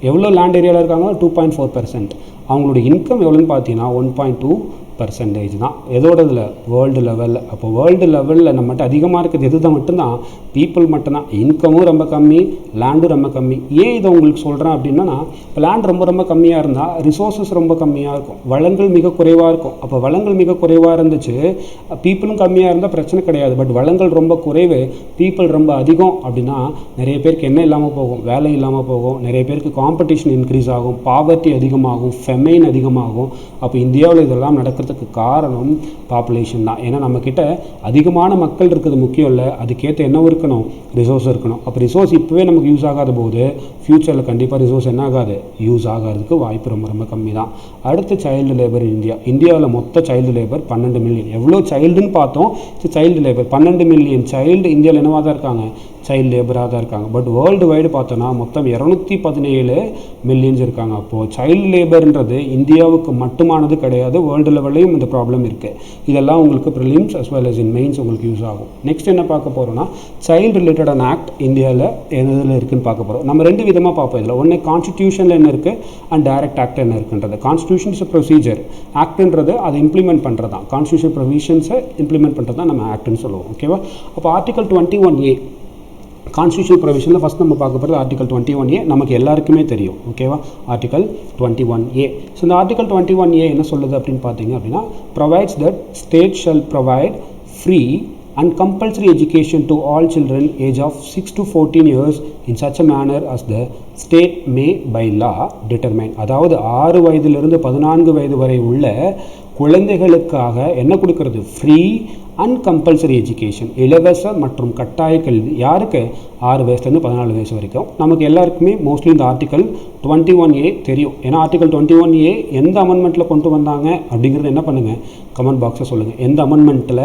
எவ்வளோ லேண்ட் ஏரியாவில் இருக்காங்க, 2.4%. அவங்களோட இன்கம் எவ்வளோன்னு பார்த்தீங்கன்னா 1.2% தான். எதோட இதில், வேர்ல்டு லெவலில். அப்போ வேர்ல்டு லெவலில் நம்மகிட்ட அதிகமாக இருக்கிறது எது தான், மட்டும்தான் பீப்புள் மட்டும்தான். இன்கமும் ரொம்ப கம்மி, லேண்டும் ரொம்ப கம்மி. ஏன் இதை உங்களுக்கு சொல்கிறேன் அப்படின்னா, இப்போ லேண்ட் ரொம்ப ரொம்ப கம்மியாக இருந்தால் ரிசோர்ஸஸ் ரொம்ப கம்மியாக இருக்கும், வளங்கள் மிக குறைவாக இருக்கும். அப்போ வளங்கள் மிக குறைவாக இருந்துச்சு, பீப்புளும் கம்மியாக இருந்தால் பிரச்சனை கிடையாது. பட் வளங்கள் ரொம்ப குறைவு, பீப்புள் ரொம்ப அதிகம் அப்படின்னா நிறைய பேருக்கு என்ன இல்லாமல் போகும், வேலை இல்லாமல் போகும். நிறைய பேருக்கு காம்படிஷன் இன்க்ரீஸ் ஆகும், பாவர்ட்டி அதிகமாகும், ஃபெமைன் அதிகமாகும். அப்போ இந்தியாவில் இதெல்லாம் நடக்கிறதுக்கு காரணம் பாப்புலேஷன் தான். ஏன்னா நம்மக்கிட்ட அதிகமான மக்கள் இருக்கிறது முக்கியம் இல்லை, அதுக்கேற்ற என்ன இருக்கணும், ரிசோர்ஸ் இருக்கணும். அப்போ ரிசோர்ஸ் இப்போவே நமக்கு யூஸ் ஆகாத போது ஃப்யூச்சரில் கண்டிப்பாக ரிசோர்ஸ் என்ன ஆகாது, யூஸ் ஆகிறதுக்கு வாய்ப்பு ரொம்ப ரொம்ப கம்மி தான். அடுத்து சைல்டு லேபர் இந்தியாவில் மொத்த சைல்டு லேபர் 12 மில்லியன். எவ்வளோ சைல்டுன்னு பார்த்தோம், சைல்டு லேபர் 12 மில்லியன் சைல்டு இந்தியாவில் என்னவாக தான் இருக்காங்க, சைல்டு லேபராக தான் இருக்காங்க. பட் வேர்ல்டு வைடு பார்த்தோன்னா மொத்தம் 217 மில்லியன்ஸ் இருக்காங்க. அப்போது சைல்டு லேபர்ன்றது இந்தியாவுக்கு மட்டுமானது கிடையாது, வேர்ல்டு லெவல்லையும் இந்த ப்ராப்ளம் இருக்குது. இதெல்லாம் உங்களுக்கு ப்ரிலிம்ஸ் அஸ் வெல் அஸ் இன் மெயின்ஸ் உங்களுக்கு யூஸ் ஆகும். நெக்ஸ்ட் என்ன பார்க்க போகிறோம்னா சைல்டு ரிலேட்டடான ஆக்ட் இந்தியாவில் எதில் இருக்குதுன்னு பார்க்க போகிறோம். நம்ம ரெண்டு விதமாக பார்ப்போம். இதில் ஒன்று கான்ஸ்டிடியூஷனில் என்ன இருக்குது அண்ட் டைரக்ட் ஆக்ட் என்ன இருக்குன்றது. கான்ஸ்டிடியூஷன் இஸ் ப்ரொசீஜர், ஆக்ட்ன்றது அதை இம்ப்ளிமெண்ட் பண்ணுறது தான். கான்ஸ்டிடியூஷன் ப்ரொவிஷன்ஸை இம்ப்ளிமெண்ட் பண்ணுறது தான் நம்ம ஆக்ட்னு சொல்லுவோம். ஓகேவா? அப்போ ஆர்டிகல் 21A கான்ஸ்டியூஷன் ப்ரொவிஷனில் ஃபஸ்ட் நம்ம பார்க்க போகிறது ஆர்டிகல் 21A. நமக்கு எல்லாருக்குமே தெரியும். ஓகேவா? Article 21A. ஸோ இந்த ஆர்டிகல் 21A என்ன சொல்லுது அப்படின்னு பார்த்தீங்க அப்படின்னா, provides that state shall provide free and compulsory education to all children age of 6 to 14 years in such a manner as the state may by law determine. அதாவது 6 வயதிலிருந்து 14 வயது வரை உள்ள குழந்தைகளுக்காக என்ன கொடுக்கறது? ஃப்ரீ அண்ட் கம்பல்சரி எஜுகேஷன், இலவச மற்றும் கட்டாய கல்வி. யாருக்கு? 6 வயசுலேருந்து 14 வயசு வரைக்கும். நமக்கு எல்லாருக்குமே மோஸ்ட்லி இந்த ஆர்டிகல் 21A தெரியும். ஏன்னா ஆர்டிகல் 21A எந்த அமெண்ட்மெண்ட்டில் கொண்டு வந்தாங்க அப்படிங்கிறது என்ன பண்ணுங்கள், கமெண்ட் பாக்ஸில் சொல்லுங்கள். எந்த அமெண்ட்மெண்ட்டில்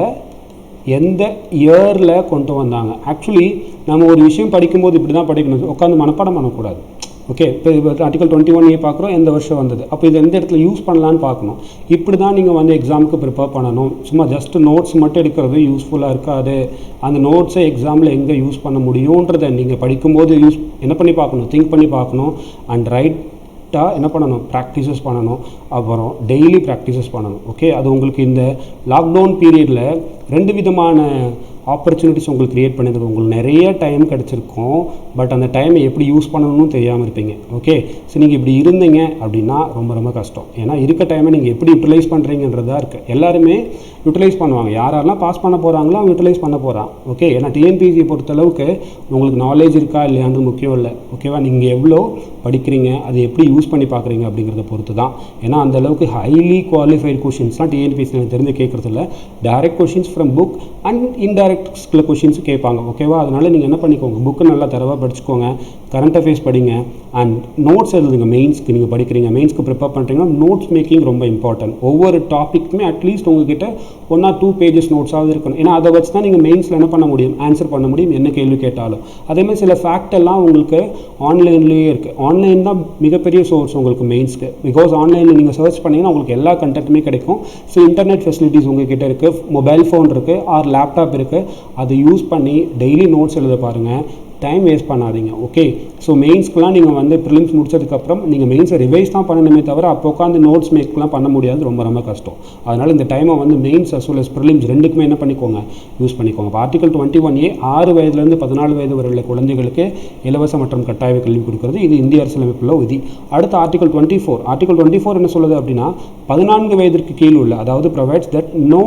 எந்த இயரில் கொண்டு வந்தாங்க? ஆக்சுவலி நம்ம ஒரு விஷயம் படிக்கும்போது இப்படி தான் படிக்கணும், உட்காந்து மனப்பாடம் பண்ணக்கூடாது. ஓகே, இப்போ ஆர்டிகல் 21A பார்க்குறோம், எந்த வருஷம் வந்தது, அப்போ இது எந்த இடத்துல யூஸ் பண்ணலான்னு பார்க்கணும். இப்படி தான் நீங்கள் வந்து எக்ஸாமுக்கு ப்ரிப்பேர் பண்ணணும். சும்மா ஜஸ்ட் நோட்ஸ் மட்டும் எடுக்கிறது யூஸ்ஃபுல்லாக இருக்காது. அந்த நோட்ஸை எக்ஸாமில் எங்கே யூஸ் பண்ண முடியுன்றதை நீங்கள் படிக்கும்போது என்ன பண்ணி பார்க்கணும், திங்க் பண்ணி பார்க்கணும். அண்ட் என்ன பண்ணணும், ப்ராக்டிசஸ் பண்ணணும். அப்புறம் டெய்லி ப்ராக்டிசஸ் பண்ணணும். ஓகே, அது உங்களுக்கு இந்த லாக்டவுன் பீரியடில் 2 விதமான ஆப்பர்ச்சுனிட்டிஸ் உங்களுக்கு க்ரியேட் பண்ணியிருக்கு. உங்களுக்கு நிறைய டைம் கிடச்சிருக்கும், பட் அந்த டைமை எப்படி யூஸ் பண்ணணும்னு தெரியாமல் இருப்பீங்க. ஓகே, ஸோ நீங்கள் இப்படி இருந்தீங்க அப்படின்னா ரொம்ப ரொம்ப கஷ்டம். ஏன்னா இருக்க டைமை நீங்கள் எப்படி யூட்டிலைஸ் பண்ணுறீங்கன்றதா இருக்குது. எல்லாருமே யூட்டிலைஸ் பண்ணுவாங்க. யாரெல்லாம் பாஸ் பண்ண போகிறாங்களோ அவங்க யூட்டிலைஸ் பண்ண போகிறான். ஓகே, ஏன்னா டிஎன்பிஎஸ்சி பொறுத்தளவுக்கு உங்களுக்கு நாலேஜ் இருக்கா இல்லையான்னு முக்கியம் இல்லை. ஓகேவா? நீங்கள் எவ்வளோ படிக்கிறீங்க, அது எப்படி யூஸ் பண்ணி பார்க்குறீங்க அப்படிங்கிறத பொறுத்து தான். ஏன்னா அந்தளவுக்கு ஹைலி குவாலிஃபைடு கொஷின்ஸ்லாம் டிஎன்பிஎஸ்சி எனக்கு தெரிஞ்சு கேட்குறதில்ல. Direct questions from book and indirect சில கொஷின்ஸ் கேட்பாங்க. ஓகேவா? அதனால் நீங்கள் என்ன பண்ணிக்கோங்க, புக்கு நல்லா தரவாக படிச்சுக்கோங்க, கரண்ட் அஃபேர்ஸ் படிங்க, அண்ட் நோட்ஸ் எழுதுங்க. மெயின்ஸ்க்கு நீங்கள் படிக்கிறீங்க, மெயின்ஸ்க்கு ப்ரிப்பேர் பண்ணுறீங்கன்னா நோட்ஸ் மேக்கிங் ரொம்ப இம்பார்ட்டன்ட். ஒவ்வொரு டாப்பிக்குமே அட்லீஸ்ட் உங்ககிட்ட 1 or 2 pages நோட்ஸாவது இருக்கணும். ஏன்னா அதை வச்சு தான் நீங்கள் மெயின்ஸில் என்ன பண்ண முடியும், ஆன்சர் பண்ண முடியும், என்ன கேள்வி கேட்டாலும். அதேமாதிரி சில ஃபேக்ட் எல்லாம் உங்களுக்கு ஆன்லைன்லேயே இருக்குது. ஆன்லைன் தான் மிகப்பெரிய சோர்ஸ் உங்களுக்கு மெயின்ஸ்க்கு. பிகாஸ் ஆன்லைனில் நீங்கள் சர்ச் பண்ணிங்கன்னா உங்களுக்கு எல்லா கண்டென்ட்டுமே கிடைக்கும். ஸோ இன்டர்நெட் ஃபெசிலிட்டிஸ் உங்ககிட்ட இருக்குது, மொபைல் ஃபோன் இருக்குது, ஆர் லேப்டாப் இருக்குது. அதை யூஸ் பண்ணி டெய்லி நோட்ஸ் எழுத பாருங்கள், டைம் வேஸ்ட் பண்ணாதீங்க. ஓகே, ஸோ மெயின்ஸ்க்குலாம் நீங்கள் வந்து ப்ரிலிம்ஸ் முடிச்சதுக்கப்புறம் நீங்கள் மெயின்ஸை ரிவைஸ் தான் பண்ணணுமே தவிர அப்போ உட்காந்து நோட்ஸ் மேக்லாம் பண்ண முடியாது, ரொம்ப ரொம்ப கஷ்டம். அதனால் இந்த டைமை வந்து mains as well as prelims ரெண்டுக்குமே என்ன பண்ணிக்கோங்க, யூஸ் பண்ணிக்கோங்க. இப்போ ஆர்டிகல் 21A 6 வயதுலேருந்து 14 வயது வரை உள்ள குழந்தைகளுக்கு இலவச மற்றும் கட்டாய கல்வி கொடுக்குறது. இது இந்திய அரசியலமைப்புள்ள விதி. அடுத்து ஆர்டிகல் 24. ஆர்டிகல் 24 என்ன சொல்லுது அப்படின்னா, 14 வயதிற்கு கீழ் உள்ள, அதாவது provides that no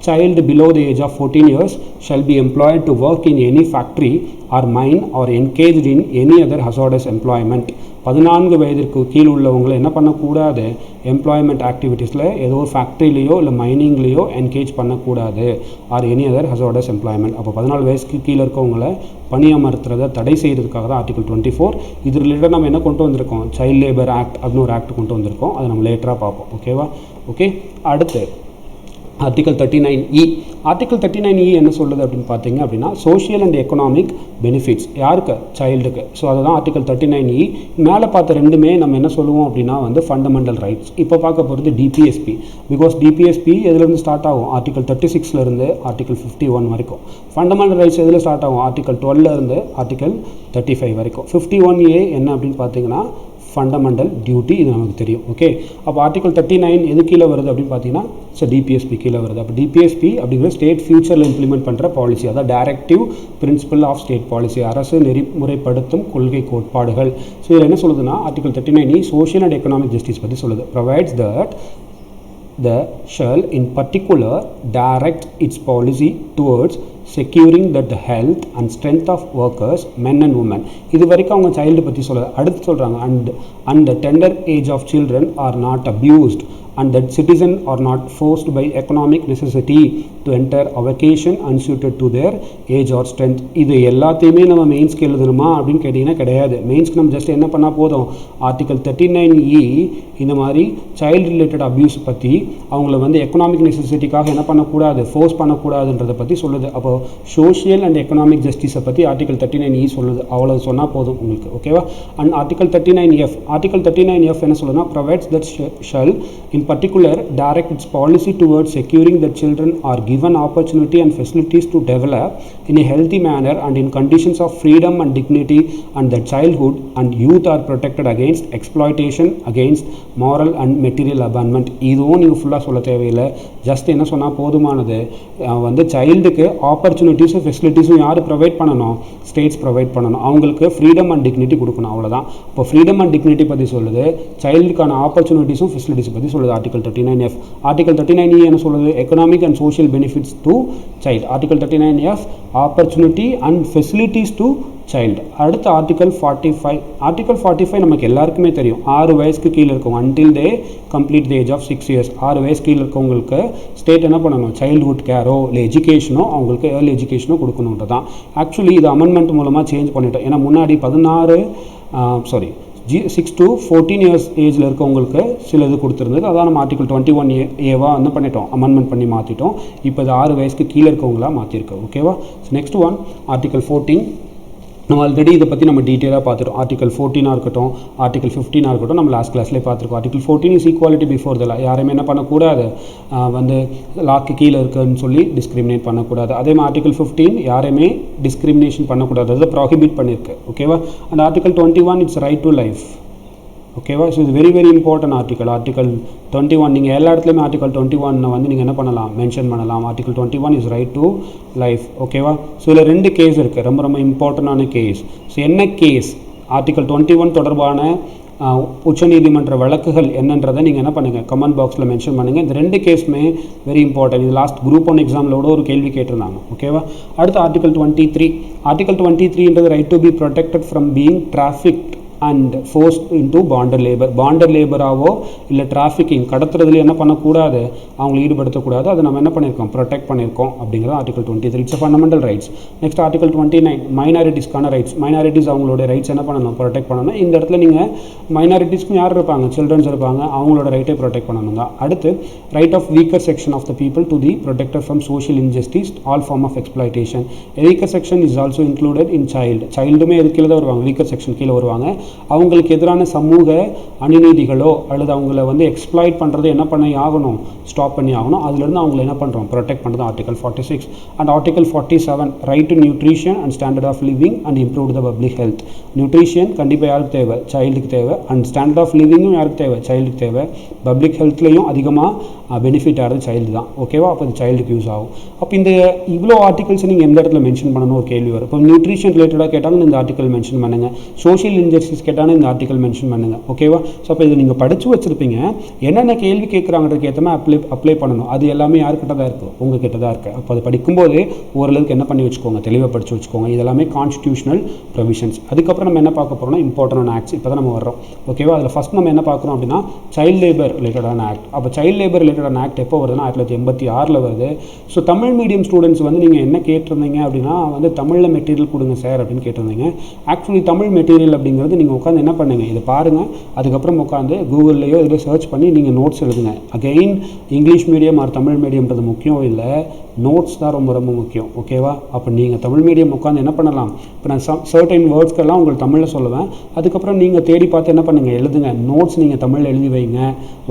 child below the age of 14 years shall be employed to work in any factory or mine or engaged in any other hazardous employment. 14 வயதிற்கு கீழ் உள்ளவங்களை என்ன பண்ணக்கூடாது, எம்ப்ளாய்மெண்ட் ஆக்டிவிட்டீஸில் ஏதோ ஒரு ஃபேக்ட்ரிலேயோ இல்லை மைனிங்லேயோ என்கேஜ் பண்ணக்கூடாது, or any other hazardous employment. அப்போ 14 வயசுக்கு கீழே இருக்கவங்களை பணியமர்த்துறதை தடை செய்கிறதுக்காக தான் ஆர்டிகல் 24. இது ரிலேட்டட் நம்ம என்ன கொண்டு வந்திருக்கோம், சைல்டு லேபர் ஆக்ட் அப்படின்னு ஒரு ஆக்ட் கொண்டு வந்திருக்கோம். அதை நம்ம லேட்டராக பார்ப்போம். ஓகேவா? ஓகே, அடுத்து ஆர்டிகல் 39E. ஆர்டிகல் 39E என்ன சொல்லுது அப்படின்னு பார்த்தீங்க அப்படின்னா, சோஷியல் அண்ட் எக்கனாமிக் பெனிஃபிட்ஸ். யாருக்கு? சைல்டுக்கு. ஸோ அதுதான் ஆர்டிகல் 39E. மேலே பார்த்த ரெண்டுமே நம்ம என்ன சொல்லுவோம் அப்படின்னா வந்து ஃபண்டமெண்டல் ரைட்ஸ். இப்போ பார்க்க போகிறது டிபிஎஸ்பி. பிகாஸ் டிபிஎஸ்பி எதுலேருந்து ஸ்டார்ட் ஆகும், ஆர்டிகல் 36லேருந்து ஆர்டிகல் 51 வரைக்கும். ஃபண்டமெண்டல் ரைட்ஸ் எதில் ஸ்டார்ட் ஆகும், ஆர்டிகல் 12லேருந்து ஆர்டிகல் 35 வரைக்கும். 51A என்ன அப்படின்னு பார்த்தீங்கன்னா ஃபண்டமெண்டல் டியூட்டி, இது நமக்கு தெரியும். ஓகே, அப்போ ஆர்டிகல் 39 எது கீழே வருது அப்படின்னு பார்த்தீங்கன்னா, ஸோ டிபிஎஸ்பி கீழே வருது. அப்போ டிபிஎஸ்பி அப்படிங்கிற ஸ்டேட் ஃபியூச்சரில் இம்ப்ளிமெண்ட் பண்ணுற பாலிசி, அதாவது directive principle of state policy, அரசு நெறிமுறைப்படுத்தும் கொள்கை கோட்பாடுகள். ஸோ இதில் என்ன சொல்லுதுன்னா, article 39E social and economic justice பற்றி சொல்லுது. Provides that the shall in particular direct its policy towards securing that the health and strength of workers men and women. இது வரைக்கும் அவங்க சைல்டு பற்றி சொல்ல, அடுத்து சொல்கிறாங்க and the tender age of children are not abused and that citizen are not forced by economic necessity to enter a vocation unsuited to their age or strength. இது எல்லாத்தையுமே நம்ம மெயின்ஸ்க்கு எழுதணுமா அப்படின்னு கேட்டிங்கன்னா கிடையாது. மெயின்ஸ்க்கு நம்ம ஜஸ்ட் என்ன பண்ணால் போதும், ஆர்டிகல் 39E இந்த மாதிரி சைல்டு ரிலேட்டட் அப்யூஸ் பற்றி அவங்கள வந்து எக்கனாமிக் நெசசிட்டிக்காக என்ன பண்ணக்கூடாது, ஃபோர்ஸ் பண்ணக்கூடாதுன்றதை பற்றி சொல்லுது. அப்போ சோஷியல் அண்ட் எக்கனாமிக் ஜஸ்டிஸை பற்றி ஆர்டிகல் 39E சொல்லுது. அவ்வளோ சொன்னால் போதும் உங்களுக்கு, ஓகேவா. And article 39F, article 39F என்ன சொல்லுதுன்னா, provides that shall in particular direct its policy towards securing that children are given opportunity and facilities to develop in a healthy manner and in conditions of freedom and dignity, and that childhood and youth are protected against exploitation, against moral and material abandonment. இதுவும் நீங்கள் ஃபுல்லாக சொல்ல தேவையில்லை, just என்ன சொன்னால் போதுமானது. வந்து சைல்டுக்கு ஆப்பர்ச்சுனிட்டிஸும் ஃபெசிலிட்டிஸும் யார் ப்ரொவைட் பண்ணணும், ஸ்டேட்ஸ் ப்ரொவைட் பண்ணணும். அவங்களுக்கு ஃப்ரீடம் அண்ட் டிக்னிட்டி கொடுக்கணும், அவ்வளோதான். இப்போ ஃப்ரீடம் அண்ட் டிக்னிட்டி பற்றி சொல்லுது, சைல்டுக்கான ஆப்பர்ச்சுனிட்டிஸும் ஃபெசிலிட்டிஸ் பற்றி சொல்லுது ஆர்டிகல் 39F. ஆர்டிகல் 39E என்ன சொல்லுது, economic and social benefits to child. Article 39F opportunity and facilities to child. அடுத்து ஆர்டிகல் 45. ஆர்டிகல் 45 நமக்கு எல்லாருக்குமே தெரியும், 6 வயசுக்கு கீழே இருக்கவங்க until they complete the age of 6 years, 6 வயசு கீழே இருக்கவங்களுக்கு ஸ்டேட் என்ன பண்ணணும், சைல்டுஹுட் கேரோ இல்லை எஜுகேஷனோ, அவங்களுக்கு ஏர்லி எஜுகேஷனோ கொடுக்கணுன்றதான். ஆக்சுவலி இது அமெண்ட்மெண்ட் மூலமாக சேஞ்ச் பண்ணிட்டோம். ஏன்னா முன்னாடி 6 to 14 இயர்ஸ் ஏஜில் இருக்கவங்களுக்கு சில இது கொடுத்துருந்தது. அதான் நம்ம ஆர்டிகல் 21A என்ன பண்ணிட்டோம், அமெண்ட்மெண்ட் பண்ணி மாற்றிட்டோம். இப்போ இது 6 வயசுக்கு கீழே இருக்கவங்களா மாற்றிருக்கோம், ஓகேவா. Next one article 14. நம்ம ஆல்ரெடி இதை பற்றி நம்ம டீட்டெயிலாக பார்த்துட்டோம். ஆர்டிகல் 14 இருக்கட்டும், ஆர்டிகல் 15 இருக்கட்டும், நம்ம லாஸ்ட் கிளாஸ்லேயே பார்த்துருக்கோம். Article 14 is equality before the law. யாரையுமே என்ன பண்ணக்கூடாது, வந்து லாக்கு கீழே இருக்குன்னு சொல்லி டிஸ்கிரிமினேட் பண்ணக்கூடாது. அதே மாதிரி ஆர்டிகல் 15 யாரையுமே டிஸ்கிரிமினேஷன் பண்ணக்கூடாது, அதை ப்ராஹிபிட் பண்ணியிருக்கு, ஓகேவா. And article 21 it's right to life, ஓகேவா. ஸோ இது very very important article. Article 21 நீங்கள் எல்லா இடத்துலையுமே ஆர்டிகல் 21 வந்து நீங்கள் என்ன பண்ணலாம், மென்ஷன் பண்ணலாம். Article 21 is right to life, ஓகேவா. ஸோ இதில் 2 கேஸ் இருக்குது, ரொம்ப ரொம்ப இம்பார்ட்டண்டான கேஸ். ஸோ என்ன கேஸ், ஆர்டிகல் 21 தொடர்பான உச்சநீதிமன்ற வழக்குகள் என்னன்றதை நீங்கள் என்ன பண்ணுங்கள், கமெண்ட் பாக்ஸில் மென்ஷன் பண்ணுங்கள். இந்த 2 கேஸுமே வெரி இம்பார்ட்டன்ட். இது லாஸ்ட் குரூப் 1 எக்ஸாமில் கூட ஒரு கேள்வி கேட்டிருந்தாங்க, ஓகேவா. அடுத்து ஆர்டிகல் 23. ஆர்டிகல் 23ன்றது right to be protected from being trafficked and forced into bonded labour. Bonded லேபராகவோ இல்லை டிராஃபிக்கிங் கடத்துறதுல என்ன பண்ணக்கூடாது, அவங்களை ஈடுபடுத்தக்கூடாது. அதை நம்ம என்ன பண்ணியிருக்கோம், ப்ரொடெக்ட் பண்ணியிருக்கோம் அப்படிங்கிறது article 23. It's fundamental rights. Next article 29 மைனாரிட்டிஸ்க்கான ரைட்ஸ். மைனாரிட்டிஸ் அவங்களோட ரைட்ஸ் என்ன பண்ணணும், ப்ரொடெக்ட் பண்ணணும். இந்த இடத்துல நீங்கள் மைனாரிட்டிஸ்க்கும் யார் இருப்பாங்க, சில்ட்ரன்ஸ் இருப்பாங்க, அவங்களோட ரைட்டை ப்ரொடெக்ட் பண்ணணும் தான். அடுத்து right of weaker section of the people to the protected from social injustice, all form of exploitation. Weaker section is also included in child. சைல்டுமே இது கீழே தான் வருவாங்க, வீக்கர் செக்ஷன் கீழே வருவாங்க. அவங்களுக்கு எதிரான சமூக அநீதிகளோ அல்லது அவங்கள வந்து எக்ஸ்ப்ளாய்ட் பண்ணுறது என்ன பண்ணி ஆகணும், ஸ்டாப் பண்ணி ஆகணும். அதுலேருந்து அவங்களை என்ன பண்ணுறோம், ப்ரொடெக்ட் பண்ணுறது article 46. And article 47 right to nutrition and standard of living and improve the public health. Nutrition கண்டிப்பாக யாருக்கு தேவை, சைல்டுக்கு தேவை. அண்ட் ஸ்டாண்டர்ட் ஆஃப் லிவிங்கும் யாருக்கு தேவை, சைல்டுக்கு தேவை. பப்ளிக் ஹெல்த்லையும் அதிகமாக பெனிஃபிட் ஆகிறது சைல்டு தான், ஓகேவா. அப்போ இது சைல்டுக்கு யூஸ் ஆகும். அப்போ இந்த இவ்வளோ ஆர்டிகல்ஸ் நீங்கள் எந்த இடத்துல மென்ஷன் பண்ணணும் ஒரு கேள்வி வரும். இப்போ நியூட்ரிஷன் ரிலேட்டடாக கேட்டாலும் இந்த ஆர்டிகல் மென்ஷன் பண்ணுங்கள். சோஷியல் இன்ஜஸ்டிஸ் கேட்டாலும் இந்த ஆர்டிகல் மென்ஷன் பண்ணுங்கள், ஓகேவா. ஸோ அப்போ இது நீங்கள் படித்து வச்சுருப்பீங்க, என்னென்ன கேள்வி கேட்குறாங்கிறதுக்கு ஏற்ற மாதிரி அப்ளை பண்ணணும். அது எல்லாமே யார்கிட்ட தான் இருக்குது, உங்கள் கிட்ட தான் இருக்குது. அப்போ அது படிக்கும்போது ஓரளவுக்கு என்ன பண்ணி வச்சுக்கோங்க, தெளிவாக படித்து வச்சுக்கோங்க. இதெல்லாமே கான்ஸ்டியூஷனல் ப்ரொவிஷன்ஸ். அதுக்கப்புறம் நம்ம என்ன பார்க்க போகிறோம்னா இம்பார்ட்டன்ட் ஆக்ட்ஸ். இப்போ தான் நம்ம வர்றோம், ஓகேவா. அதில் ஃபஸ்ட் நம்ம என்ன பார்க்குறோம் அப்படின்னா சைல்டு லேபர் ரிலேட்டடான ஆக்ட். அப்போ சைல்டு லேபர் ரிலேட்டடான ஆக்ட் எப்போ வருதுன்னா 1986 வருது. ஸோ தமிழ் மீடியம் ஸ்டூடெண்ட்ஸ் வந்து நீங்கள் என்ன கேட்டிருந்தீங்க அப்படின்னா வந்து தமிழில் மெட்டீரியல் கொடுங்க சார் அப்படின்னு கேட்டிருந்தீங்க. ஆக்சுவலி தமிழ் மெட்டீரியல் அப்படிங்கிறது நீங்கள் உட்காந்து என்ன பண்ணுங்கள், இதை பாருங்கள். அதுக்கப்புறம் உட்காந்து கூகுள்லேயோ இதில் சர்ச் பண்ணி நீங்கள் நோட்ஸ் எழுதுங்க. Again English medium or Tamil மீடியம்ன்றது முக்கியம் இல்லை, நோட்ஸ் தான் ரொம்ப ரொம்ப முக்கியம், ஓகேவா. அப்போ நீங்கள் தமிழ் மீடியம் உட்காந்து என்ன பண்ணலாம், இப்போ நான் சர்டைன் வேர்ட்ஸ்க்கெல்லாம் உங்களுக்கு தமிழில் சொல்லுவேன். அதுக்கப்புறம் நீங்கள் தேடி பார்த்து என்ன பண்ணுங்கள், எழுதுங்க. நோட்ஸ் நீங்கள் தமிழில் எழுதி வைங்க,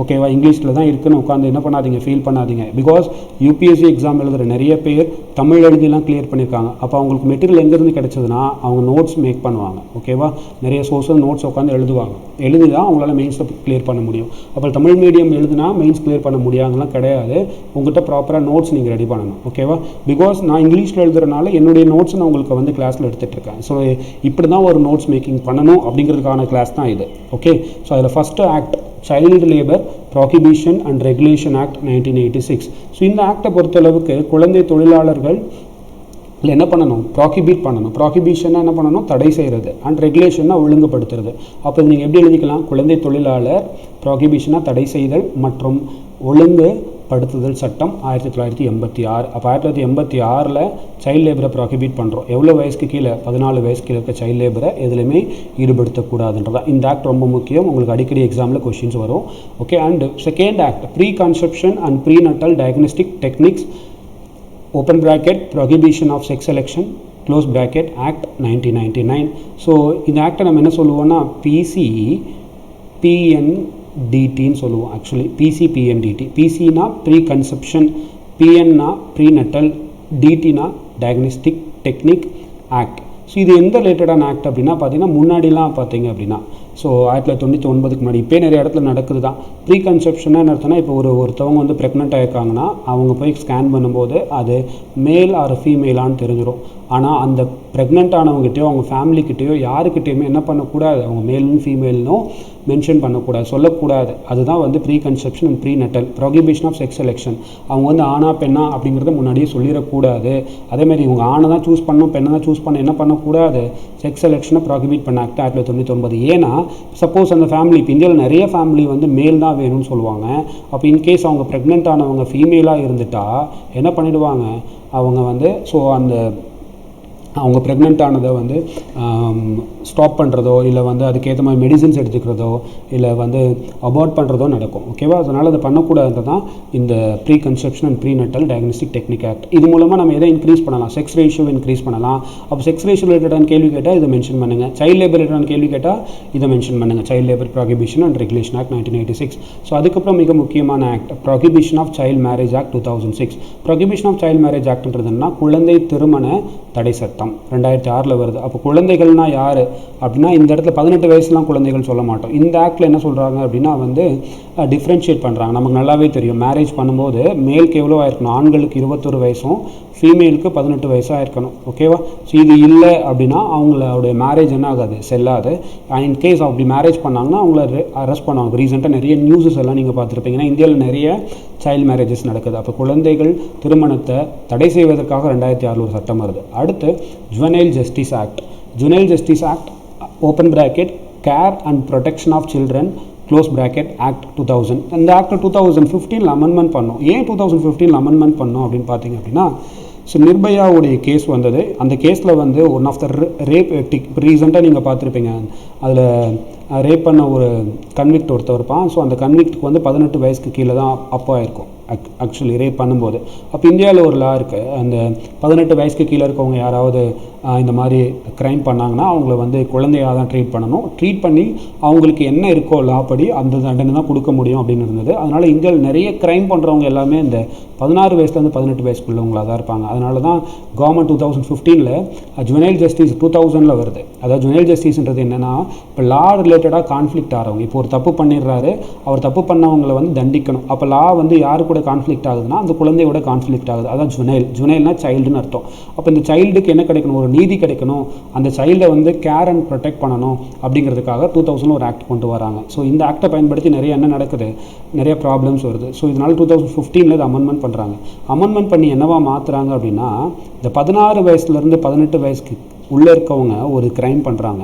ஓகேவா. இங்கிலீஷில் தான் இருக்குன்னு உட்காந்து என்ன பண்ணாதீங்க, ஃபீல் பண்ணாதீங்க. பிகாஸ் யூபிஎஸ்சி எக்ஸாம் எழுதுகிற நிறைய பேர் தமிழ் எழுதிலாம் கிளியர் பண்ணியிருக்காங்க. அப்போ அவங்களுக்கு மெட்டீரியல் எங்கேருந்து கிடைச்சதுன்னா அவங்க நோட்ஸ் மேக் பண்ணுவாங்க, ஓகேவா. நிறைய சோர்ஸில் நோட்ஸ் உட்காந்து எழுதுவாங்க, எழுதி தான் அவங்களால மெயின்ஸை கிளியர் பண்ண முடியும். அப்போ தமிழ் மீடியம் எழுதுனா மெயின்ஸ் கிளியர் பண்ண முடியாங்கலாம் கிடையாது. உங்கள்கிட்ட ப்ராப்பராக நோட்ஸ் நீங்கள் ரெடி பண்ணணும், ஓகேவா. பிகாஸ் நான் இங்கிலீஷில் எழுதுறதுனால என்னுடைய நோட்ஸ் நான் உங்களுக்கு வந்து கிளாஸில் எடுத்துகிட்டு இருக்கேன். ஸோ இப்படி தான் ஒரு நோட்ஸ் மேக்கிங் பண்ணணும் அப்படிங்கிறதுக்கான கிளாஸ் தான் இது, ஓகே. ஸோ அதில் first act child labour prohibition and regulation act 1986. So இந்த ஆக்டை பொறுத்தளவுக்கு குழந்தை தொழிலாளர்கள் இல்லை என்ன பண்ணணும், ப்ராஹிபிட் பண்ணணும். ப்ராஹிபிஷன்னா என்ன பண்ணணும், தடை செய்கிறது. அண்ட் ரெகுலேஷன்னா ஒழுங்குபடுத்துறது. அப்போ நீங்கள் எப்படி எழுதிக்கலாம், குழந்தை தொழிலாளர் ப்ராஹிபிஷனாக தடை செய்தல் மற்றும் ஒழுங்குபடுத்துதல் சட்டம் 1986. அப்போ 1986 சைல்டு லேபரை ப்ராஹிபிட் பண்ணுறோம். எவ்வளோ வயசுக்கு கீழே, 14 வயசுக்கு கீழே இருக்க சைல்டு லேபரை எதுலையுமே ஈடுபடுத்தக்கூடாதுன்றதான் இந்த ஆக்ட் ரொம்ப முக்கியம். உங்களுக்கு அடிக்கடி எக்ஸாமில் கொஷின்ஸ் வரும். Okay. And second act, pre conception and pre natal diagnostic techniques open bracket prohibition of sex selection close bracket act 1999. So இந்த ஆக்டை நம்ம என்ன சொல்லுவோம்னா PCPNDTன்னு சொல்லுவோம். Actually PCPNDT. PCனா ப்ரீ கன்செப்ஷன், PNனா ப்ரீ நட்டல், DTனா டயக்னோஸ்டிக் டெக்னிக் ஆக்ட். ஸோ இது எந்த ரிலேட்டடான ஆக்ட் அப்படின்னா பார்த்தீங்கன்னா, முன்னாடிலாம் பார்த்தீங்க அப்படின்னா ஸோ 1999க்கு முன்னாடி, இப்போ நிறைய இடத்துல நடக்குது தான். ப்ரீ கன்செப்ஷனாக என்ன அர்த்தம்னா, இப்போ ஒருத்தவங்க வந்து ப்ரெக்னென்ட் ஆகிருக்காங்கன்னா அவங்க போய் ஸ்கேன் பண்ணும்போது அது மேல் ஆர் ஃபீமேலான்னு தெரிஞ்சிடும். ஆனால் அந்த ப்ரெக்னென்ட் ஆனவங்ககிட்டயோ அவங்க ஃபேமிலிக்கிட்டேயோ யாருக்கிட்டேயுமே என்ன பண்ணக்கூடாது, அவங்க மேலும் ஃபீமேல்னும் மென்ஷன் பண்ணக்கூடாது, சொல்லக்கூடாது. அதுதான் வந்து pre conception and pre natal. Prohibition of sex selection. அவங்க வந்து ஆணா பெண்ணா அப்படிங்கிறத முன்னாடியே சொல்லிடக்கூடாது. அதேமாதிரி இவங்க ஆணை தான் சூஸ் பண்ணணும், பெண்ணை தான் சூஸ் பண்ண என்ன பண்ணக்கூடாது, செக்ஸ் செலெக்ஷனை ப்ராஹிபிட் பண்ண ஆக்ட் 1999. ஏன்னா சப்போஸ் அந்த ஃபேமிலி, இப்போ இந்தியாவில் நிறைய ஃபேமிலி வந்து மேல் தான் வேணும்னு சொல்லுவாங்க. அப்போ இன்கேஸ் அவங்க ப்ரெக்னென்ட் ஆனவங்க ஃபீமேலாக இருந்துட்டா என்ன பண்ணிவிடுவாங்க, அவங்க வந்து ஸோ அவங்க ப்ரெக்னென்ட் ஆனதை வந்து ஸ்டாப் பண்ணுறதோ இல்லை வந்து அதுக்கேற்ற மாதிரி மெடிசின்ஸ் எடுத்துக்கிறதோ இல்லை வந்து அபார்ட் பண்ணுறதோ நடக்கும். ஓகேவா? அதனால் அதை பண்ணக்கூடாது தான் இந்த pre conception and pre natal diagnostic technique act. இது மூலமாக நம்ம எதை இன்க்ரீஸ் பண்ணலாம், செக்ஸ் ரேஷியோ இன்க்ரீஸ் பண்ணலாம். அப்போ செக்ஸ் ரேஷியோ ரிலேட்டடான கேள்வி கேட்டால் இதை மென்ஷன் பண்ணுங்கள். சைல்டு லேபர் ரிலேட்டடான கேள்வி கேட்டால் இதை மென்ஷன் பண்ணுங்கள். Child labour prohibition and regulation act 1986. So அதுக்கப்புறம் மிக முக்கியமான act prohibition of child marriage act 2006. Prohibition of child marriage ஆக்ட்ன்றதுன்னா குழந்தை திருமண தடை சட்டம் 2006 வருது. அப்போ குழந்தைகள்னா யார் அப்படின்னா, இந்த இடத்துல 18 வயசுலாம் குழந்தைகள் சொல்ல மாட்டோம். இந்த ஆக்டில் என்ன சொல்கிறாங்க அப்படின்னா வந்து டிஃப்ரென்ஷியேட் பண்ணுறாங்க. நமக்கு நல்லாவே தெரியும், மேரேஜ் பண்ணும்போது மேலுக்கு எவ்வளோ ஆயிருக்கணும், ஆண்களுக்கு 21 வயசும் ஃபீமேலுக்கு 18 வயசாக இருக்கணும். ஓகேவா? ஸோ இது இல்லை அப்படின்னா அவங்களோடைய மேரேஜ் என்ன ஆகாது, செல்லாது. இன்கேஸ் அப்படி மேரேஜ் பண்ணாங்கன்னா அவங்கள அரெஸ்ட் பண்ணுவாங்க. ரீசெண்டாக நிறைய நியூஸஸ் எல்லாம் நீங்கள் பார்த்துருப்பீங்கன்னா இந்தியாவில் நிறைய சைல்டு மேரேஜஸ் நடக்குது. அப்போ குழந்தைகள் திருமணத்தை தடை செய்வதற்காக 2006 ஒரு சட்டம் வருது. அடுத்து juvenile justice act. Juvenile justice act open bracket care and protection of children close bracket act 2000. இந்த ஆக்ட் 2015 அமெண்ட்மெண்ட் பண்ணோம். ஏன் 2015 அமெண்ட்மெண்ட் பண்ணோம் அப்படின்னு பார்த்தீங்க அப்படின்னா, ஸோ நிர்பயாவுடைய கேஸ் வந்தது. அந்த கேஸில் வந்து ஒன் ஆஃப் த ரேப் ரீசெண்டாக நீங்கள் பார்த்துருப்பீங்க, அதில் ரேப் பண்ண ஒரு கன்விக்ட் ஒருத்தர் இருப்பான். ஸோ அந்த கன்விக்ட்டுக்கு வந்து 18 வயசுக்கு கீழே தான் அப்போ ஆயிருக்கும் ஆக்சுவலி ரேப் பண்ணும்போது. அப்போ இந்தியாவில் ஒரு லா இருக்குது, அந்த 18 வயசுக்கு கீழே இருக்கவங்க யாராவது இந்த மாதிரி க்ரைம் பண்ணாங்கன்னா அவங்கள வந்து குழந்தையாக தான் ட்ரீட் பண்ணணும். ட்ரீட் பண்ணி அவங்களுக்கு என்ன இருக்கோ லா படி அந்த தண்டனை தான் கொடுக்க முடியும் அப்படின்னு இருந்தது. அதனால் இந்தியாவில் நிறைய க்ரைம் பண்ணுறவங்க எல்லாமே இந்த 16 வயசுலேருந்து 18 வயசுக்குள்ளவங்களாக தான் இருப்பாங்க. அதனால தான் கவர்மெண்ட் 2015 ஜுவனைல் ஜஸ்டிஸ் 2000 வருது. அதாவது ஜுவனைல் ஜஸ்டிஸ்ன்றது என்னென்னா, இப்போ லா ரிலேட்டடாக கான்ஃப்ளிக்ட் ஆகிறவங்க, இப்போ ஒரு தப்பு பண்ணிடுறாரு, அவர் தப்பு பண்ணவங்களை வந்து தண்டிக்கணும். அப்போ லா வந்து யாரு கூட கான்ஃப்ளிக்ட் ஆகுதுன்னா அந்த குழந்தையோட கான்ஃப்ளிக்ட் ஆகுது. அதான் ஜுவனைல்னா சைல்டுன்னு அர்த்தம். அப்போ இந்த சைல்டுக்கு என்ன கிடைக்கணும், ஒரு நீதி கிடைக்கணும், அந்த சைல்டை வந்து கேர் அண்ட் ப்ரொடெக்ட் பண்ணணும் அப்படிங்கிறதுக்காக 2000 ஒரு ஆக்ட் கொண்டு வராங்க. ஸோ இந்த ஆக்டை பயன்படுத்தி நிறைய என்ன நடக்குது, நிறைய ப்ராப்ளம்ஸ் வருது. ஸோ இதனால் 2015 இது அமெண்ட்மெண்ட் பண்ணுறாங்க. அமெண்ட்மெண்ட் பண்ணி என்னவா மாற்றுறாங்க அப்படின்னா, இந்த 16 வயசுலேருந்து 18 வயசுக்கு உள்ளே இருக்கவங்க ஒரு க்ரைம் பண்ணுறாங்க,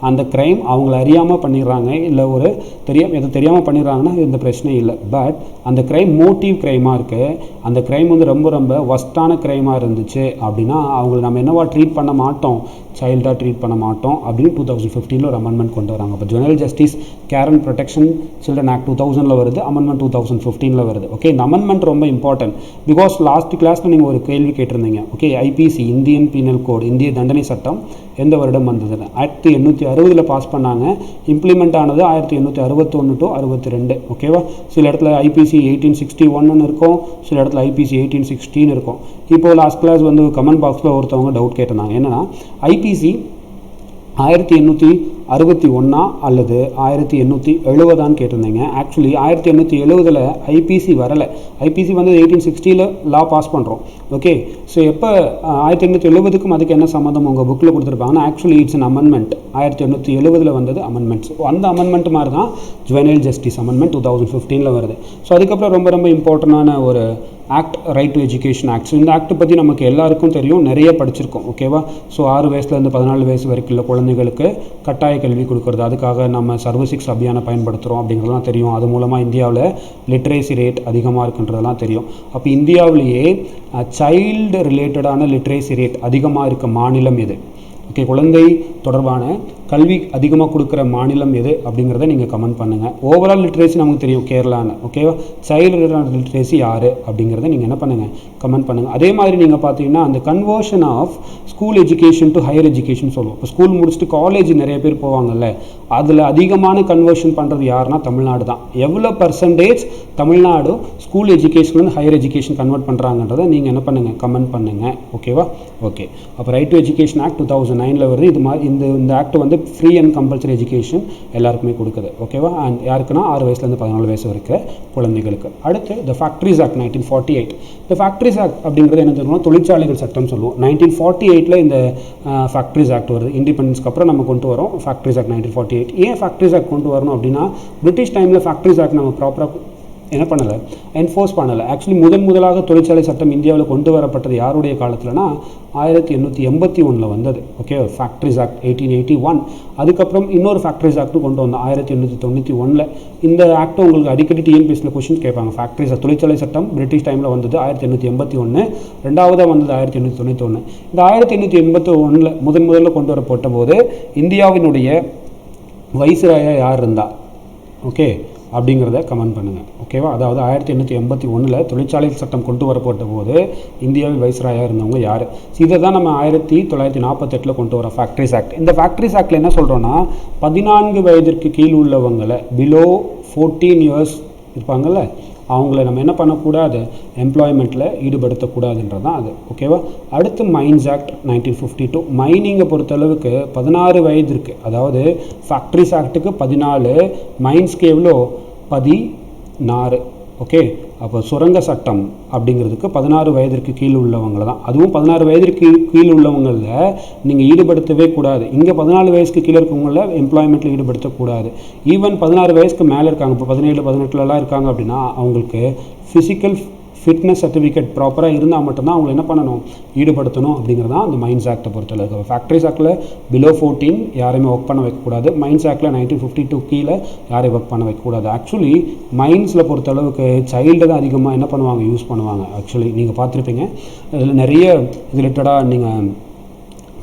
அந்த க்ரைம் அவங்கள அறியாமல் பண்ணிடுறாங்க, இல்லை ஒரு தெரியாமல் பண்ணிடுறாங்கன்னா எந்த பிரச்சனையும் இல்லை. பட் அந்த க்ரைம் மோட்டிவ் க்ரைமாக இருக்குது, அந்த க்ரைம் வந்து ரொம்ப ரொம்ப வஸ்டான க்ரைமாக இருந்துச்சு அப்படின்னா அவங்கள நம்ம என்னவா ட்ரீட் பண்ண மாட்டோம், சைல்டாக ட்ரீட் பண்ண மாட்டோம் அப்படின்னு 2015 ஒரு அமெண்ட்மெண்ட் கொண்டு வராங்க. இப்போ juvenile justice care and protection children act 2000 வருது, அமெண்ட்மெண்ட் 2015 வருது. ஓகே, இந்த அமெண்ட்மெண்ட் ரொம்ப இம்பார்ட்டன்ட். பிகாஸ் லாஸ்ட் கிளாஸில் நீங்கள் ஒரு கேள்வி கேட்டிருந்தீங்க. Okay, IPC Indian penal code, இந்திய தண்டனை சட்டம் எந்த வருடம் வந்ததுன்னு 1860 பாஸ் பண்ணாங்க. இம்ப்ளிமெண்ட் ஆனது 1861 to 62. ஓகேவா? சில இடத்துல ஐபிசி 1861 இருக்கும், சில இடத்துல ஐபிசி 1816 இருக்கும். இப்போ லாஸ்ட் கிளாஸ் வந்து கமெண்ட் பாக்ஸில் ஒருத்தவங்க டவுட் கேட்டிருந்தாங்க. என்னன்னா ஐபிசி 1861 1861 அல்லது 1870 கேட்டிருந்தீங்க. ஆக்சுவலி 1870 ஐபிசி வரலை. ஐபிசி வந்து 1860 லா பாஸ் பண்ணுறோம். ஓகே, ஸோ எப்போ 1870க்கும் அதுக்கு என்ன சம்மந்தம் உங்கள் புக்கில் கொடுத்துருப்பாங்கன்னா, ஆக்சுவலி இட்ஸ் அன் அமெண்ட்மெண்ட். 1870 வந்தது அமெண்ட்மெண்ட்ஸ். அந்த அமெண்ட்மெண்ட் மாதிரி தான் ஜுவனைல் ஜஸ்டிஸ் அமெண்ட்மெண்ட் 2015 வருது. ஸோ அதுக்கப்புறம் ரொம்ப ரொம்ப இம்பார்ட்டண்டான ஒரு act, right to education act. So இந்த ஆக்ட் பற்றி நமக்கு எல்லாருக்கும் தெரியும், நிறைய படிச்சிருக்கோம். ஓகேவா? ஸோ 6 வயசுலேருந்து 14 வயசு வரைக்கும் உள்ள குழந்தைகளுக்கு கட்டாய கல்வி கொடுக்குறது, அதுக்காக நம்ம சர்வசிக்ஸ் அபியானை பயன்படுத்துகிறோம் அப்படிங்கிறதுலாம் தெரியும். அது மூலமாக இந்தியாவில் லிட்ரேசி ரேட் அதிகமாக இருக்குன்றதெல்லாம் தெரியும். அப்போ இந்தியாவிலேயே சைல்டு ரிலேட்டடான லிட்ரேசி ரேட் அதிகமாக இருக்க மாநிலம் எது? ஓகே, குழந்தை தொடர்பான கல்வி அதிகமாக கொடுக்குற மாநிலம் எது அப்படிங்கிறத நீங்கள் கமெண்ட் பண்ணுங்கள். ஓவரால் லிட்ரேசி நமக்கு தெரியும் கேரளான்னு. ஓகேவா? சைல்டு லிட்ரேசி யார் அப்படிங்கிறத நீங்கள் என்ன பண்ணுங்கள், கமெண்ட் பண்ணுங்கள். அதே மாதிரி நீங்கள் பார்த்தீங்கன்னா அந்த conversion of school education to higher education சொல்லுவோம். இப்போ ஸ்கூல் முடிச்சுட்டு காலேஜ் நிறைய பேர் போவாங்கல்ல, அதில் அதிகமான கன்வர்ஷன் பண்ணுறது யாருன்னா தமிழ்நாடு தான். எவ்வளோ பர்சன்டேஜ் தமிழ்நாடு ஸ்கூல் எஜுகேஷன்லேருந்து ஹையர் எஜுகேஷன் கன்வெர்ட் பண்ணுறாங்கன்றதை நீங்கள் என்ன பண்ணுங்கள், கமெண்ட் பண்ணுங்கள். ஓகேவா? ஓகே, அப்போ ரைட் டு எஜுகேஷன் ஆக்ட் 2009 வருது. இது மாதிரி இந்த ஆக்ட் வந்து ஃப்ரீ அண்ட் கம்பல்சரி எஜுகேஷன் எல்லாருக்குமே கொடுக்குது. ஓகேவா? அண்ட் யாருக்குன்னா 6 வயசுலேருந்து 14 வயசு இருக்கிற குழந்தைகளுக்கு. அடுத்து த ஃபேக்ட்ரிஸ் ஆக்ட் 1948. இந்த ஃபேக்ட்ரிஸ் ஆக்ட் அப்படிங்கிறது என்ன தெரியுமா, தொழிற்சாலைகள் சட்டம் சொல்லுவோம். 1948 இந்த ஃபேக்ட்ரிஸ் ஆக்ட் வருது. இண்டிபெண்டன்ஸ்க்கு அப்புறம் நம்ம கொண்டு வரோம் ஃபேக்ட்ரிஸ் ஆக்ட் 1948. ஏன் ஃபேக்ட்ரிஸ் ஆக்ட் கொண்டு வரணும் அப்படின்னா, பிரிட்டிஷ் டைமில் ஃபேக்ட்ரிஸ் ஆக்ட் நம்ம ப்ராப்பராக என்ன பண்ணலை, என்ஃபோர்ஸ் பண்ணலை. ஆக்சுவலி முதலாக தொழிற்சாலை சட்டம் இந்தியாவில் கொண்டு வரப்பட்டது யாருடைய காலத்தில்னா 1881 வந்தது. Okay, factories act 1881. அதுக்கப்புறம் இன்னொரு ஃபேக்ட்ரிஸ் ஆக்டும் கொண்டு வந்தோம் 1891. இந்த ஆக்ட் உங்களுக்கு அடிக்கடி டிஎன்பிஎஸ்சியில் கொஸ்டின் கேட்பாங்க. ஃபேக்ட்ரிஸ் தொழிற்சாலை சட்டம் பிரிட்டிஷ் டைமில் வந்தது 1881. ரெண்டாவதாக வந்தது 1891. இந்த 1881 முதல்ல கொண்டு வரப்பட்ட போது இந்தியாவினுடைய வைஸ்ராயா யார் இருந்தா, ஓகே அப்படிங்கிறத கமெண்ட் பண்ணுங்கள். ஓகேவா? அதாவது 1881 தொழிற்சாலை சட்டம் கொண்டு வரப்பட்ட போது இந்தியாவில் வைஸ்ராயாக இருந்தவங்க யார்? இதை தான் நம்ம 1948 கொண்டு வரோம் ஃபேக்ட்ரிஸ் ஆக்ட். இந்த ஃபேக்ட்ரிஸ் ஆக்டில் என்ன சொல்கிறோன்னா, 14 வயதிற்கு கீழ் உள்ளவங்களை, பிலோ 14 இயர்ஸ் இருப்பாங்கள்ல, அவங்கள நம்ம என்ன பண்ணக்கூடாது, எம்ப்ளாய்மெண்ட்டில் ஈடுபடுத்தக்கூடாதுன்றது தான் அது. ஓகேவா? அடுத்து மைன்ஸ் ஆக்ட் 1952. மைனிங்கை பொறுத்தளவுக்கு 16 வயது இருக்குது. அதாவது ஃபேக்ட்ரிஸ் ஆக்ட்டுக்கு 14, மைன்ஸ்க்கு எவ்வளோ, 16. ஓகே, அப்போ சுரங்க சட்டம் அப்படிங்கிறதுக்கு 16 வயதிற்கு கீழ் உள்ளவங்களை தான். அதுவும் 16 வயதிற்கு கீழ் உள்ளவங்களில் நீங்கள் ஈடுபடுத்தவே கூடாது. இங்கே 14 வயசுக்கு கீழே இருக்கவங்கள எம்ப்ளாய்மெண்ட்டில் ஈடுபடுத்தக்கூடாது. ஈவன் 16 வயசுக்கு மேலே இருக்காங்க, இப்போ 17, 18 இருக்காங்க அப்படின்னா அவங்களுக்கு ஃபிசிக்கல் ஃபிட்னஸ் சர்டிஃபிகேட் ப்ராப்பராக இருந்தால் மட்டும்தான் அவங்களை என்ன பண்ணணும், ஈடுபடுத்தணும் அப்படிங்கிறது தான் அந்த மைன்ஸ் ஆக்டை பொறுத்தளவுக்கு. ஃபேக்ட்ரிஸ் ஆக்டில் பிலோ 14 யாரையுமே ஒர்க் பண்ண வைக்கக்கூடாது. மைன்ஸ் ஆக்டில் 1952 கீழே யாரையும் ஒர்க் பண்ண வைக்கக்கூடாது. ஆக்சுவலி மைன்ஸில் பொறுத்தளவுக்கு சைல்டு தான் அதிகமாக என்ன பண்ணுவாங்க, யூஸ் பண்ணுவாங்க. ஆக்சுவலி நீங்கள் பார்த்துருப்பீங்க, அதில் நிறைய இது ரிலேட்டடாக நீங்கள்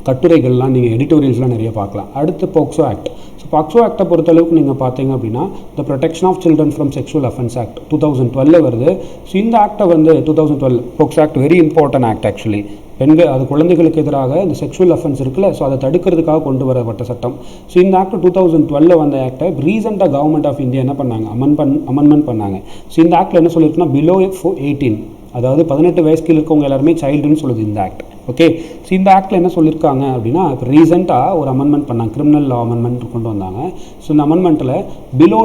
கட்டுரைகள்லாம், நீங்கள் எடிட்டோரியல்ஸ்லாம் நிறைய பார்க்கலாம். அடுத்து போக்சோ ஆக்ட். ஸோ போக்சோ ஆக்டை பொறுத்தளவுக்கு நீங்கள் பார்த்தீங்க அப்படின்னா the protection of children from sexual offence act 2012 வருது. ஸோ இந்த ஆக்டை வந்து 2012 POCSO act very important act. Actually பெண்கள், அது குழந்தைகளுக்கு எதிராக இந்த செக்ஷுவல் அஃபென்ஸ் இருக்குல்ல, ஸோ அதை தடுக்கிறதுக்காக கொண்டு வரப்பட்ட சட்டம். ஸோ இந்த ஆக்ட் 2012 வந்த ஆக்டை ரீசெண்டாக கவர்மெண்ட் ஆஃப் இந்தியா என்ன பண்ணாங்க, அமெண்ட்மெண்ட் பண்ணாங்க. ஸோ இந்த ஆக்டில் என்ன சொல்லியிருக்குன்னா, பிலோ 18, அதாவது 18 வயசுக்கு இருக்கவங்க எல்லாருமே சைல்டுன்னு சொல்லுது இந்த ஆக்ட். ஓகே, ஸோ இந்த ஆக்டில் என்ன சொல்லியிருக்காங்க அப்படின்னா, இப்போ ரீசெண்டாக ஒரு அமெண்ட்மெண்ட் பண்ணாங்க, கிரிமினல் லா அமெண்ட்மெண்ட் கொண்டு வந்தாங்க. ஸோ இந்த அமெண்ட்மெண்ட்டில் பிலோ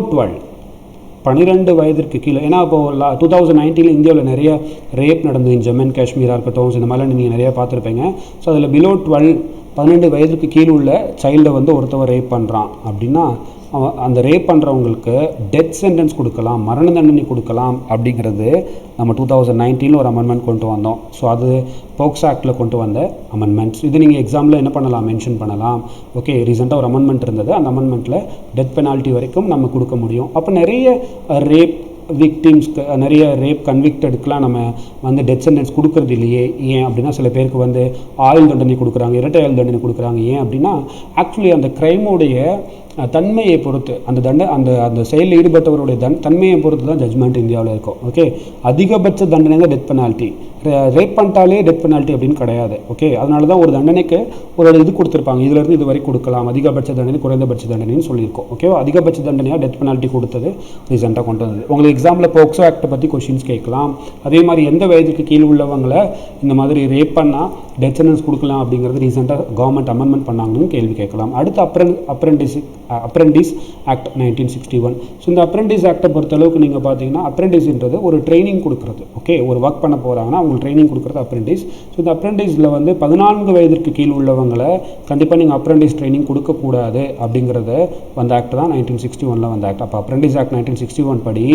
12 வயதிற்கு கீழே, ஏன்னா இப்போது 2019 இந்தியாவில் நிறைய ரேப் நடந்தது, ஜம்மு அண்ட் காஷ்மீராக இருக்கட்டும், இந்த மாதிரிலாம் நீங்கள் நிறையா பார்த்துருப்பீங்க. ஸோ அதில் பிலோ 12 வயதுக்கு கீழே உள்ள சைல்டை வந்து ஒருத்தவர் ரேப் பண்ணுறான் அப்படின்னா அந்த ரேப் பண்ணுறவங்களுக்கு டெத் சென்டென்ஸ் கொடுக்கலாம், மரண தண்டனை கொடுக்கலாம் அப்படிங்கிறது நம்ம 2019 ஒரு அமெண்ட்மெண்ட் கொண்டு வந்தோம். ஸோ அது போக்சோ ஆக்டில் கொண்டு வந்த அமெண்ட்மெண்ட்ஸ். இது நீங்கள் எக்ஸாமில் என்ன பண்ணலாம், மென்ஷன் பண்ணலாம். ஓகே, ரீசெண்டாக ஒரு அமெண்ட்மெண்ட் இருந்தது, அந்த அமெண்ட்மெண்ட்டில் டெத் பெனால்ட்டி வரைக்கும் நம்ம கொடுக்க முடியும். அப்போ நிறைய ரேப் விக்டிம்ஸ்க்கு, நிறைய ரேப் கன்விக்டடுக்கெலாம் நம்ம வந்து டெத் சென்டென்ஸ் கொடுக்கறது இல்லையே. ஏன் அப்படின்னா, சில பேருக்கு வந்து ஆயுள் தண்டனை கொடுக்குறாங்க, இரட்டை ஆயுள் தண்டனை கொடுக்குறாங்க. ஏன் அப்படின்னா, ஆக்சுவலி அந்த க்ரைமோடைய தன்மையை பொறுத்து அந்த செயலில் ஈடுபட்டவருடைய தன்மையை பொறுத்து தான் ஜட்ஜ்மெண்ட் இந்தியாவில் இருக்கும். ஓகே, அதிகபட்ச தண்டனை தான் டெத் பெனால்ட்டி. ரேப் பண்ணிட்டாலே டெத் பெனால்ட்டி அப்படின்னு கிடையாது. ஓகே, அதனால தான் ஒரு தண்டனைக்கு ஒரு இது கொடுத்துருப்பாங்க, இதுலேருந்து இது வரை கொடுக்கலாம், அதிகபட்ச தண்டனை குறைந்தபட்ச தண்டனைன்னு சொல்லியிருக்கோம். ஓகே, அதிகபட்ச தண்டனையாக டெத் பெனால்ட்டி கொடுத்தது ரீசெண்டாக கொண்டு வந்தது. உங்களுக்கு எக்ஸாம்பிள் போக்சோ ஆக்டை பற்றி கொஷின்ஸ் கேட்கலாம். அதே மாதிரி எந்த வயதுக்கு கீழே உள்ளவங்களை இந்த மாதிரி ரேப் பண்ணால் டெத் சென்டென்ஸ் கொடுக்கலாம் அப்படிங்கிறது ரீசெண்டாக கவர்மெண்ட் அமெண்ட்மெண்ட் பண்ணாங்கன்னு கேள்வி கேட்கலாம். அடுத்து அப்ரெண்டிஸ் ஆக்ட் 1961. ஸோ இந்த அப்ரெண்டிஸ் ஆக்டை பொறுத்தளவுக்கு நீங்கள் பார்த்தீங்கன்னா அப்ரெண்டிஸ்ன்றது ஒரு ட்ரைனிங் கொடுக்குறது. ஓகே, ஒரு ஒர்க் பண்ண போகிறாங்கன்னா அவங்களுக்கு ட்ரைனிங் கொடுக்குறது அப்ரெண்டிஸ். ஸோ இந்த அப்ரெண்டிஸில் வந்து 14 வயதிற்கு கீழ் உள்ளவங்களை கண்டிப்பாக நீங்கள் அப்ரெண்டிஸ் ட்ரைனிங் கொடுக்கக்கூடாது அப்படிங்கிறத வந்த ஆக்ட் தான் 1961 வந்த ஆக்ட். அப்போ அப்ரெண்டிஸ் ஆக்ட் 1961 படி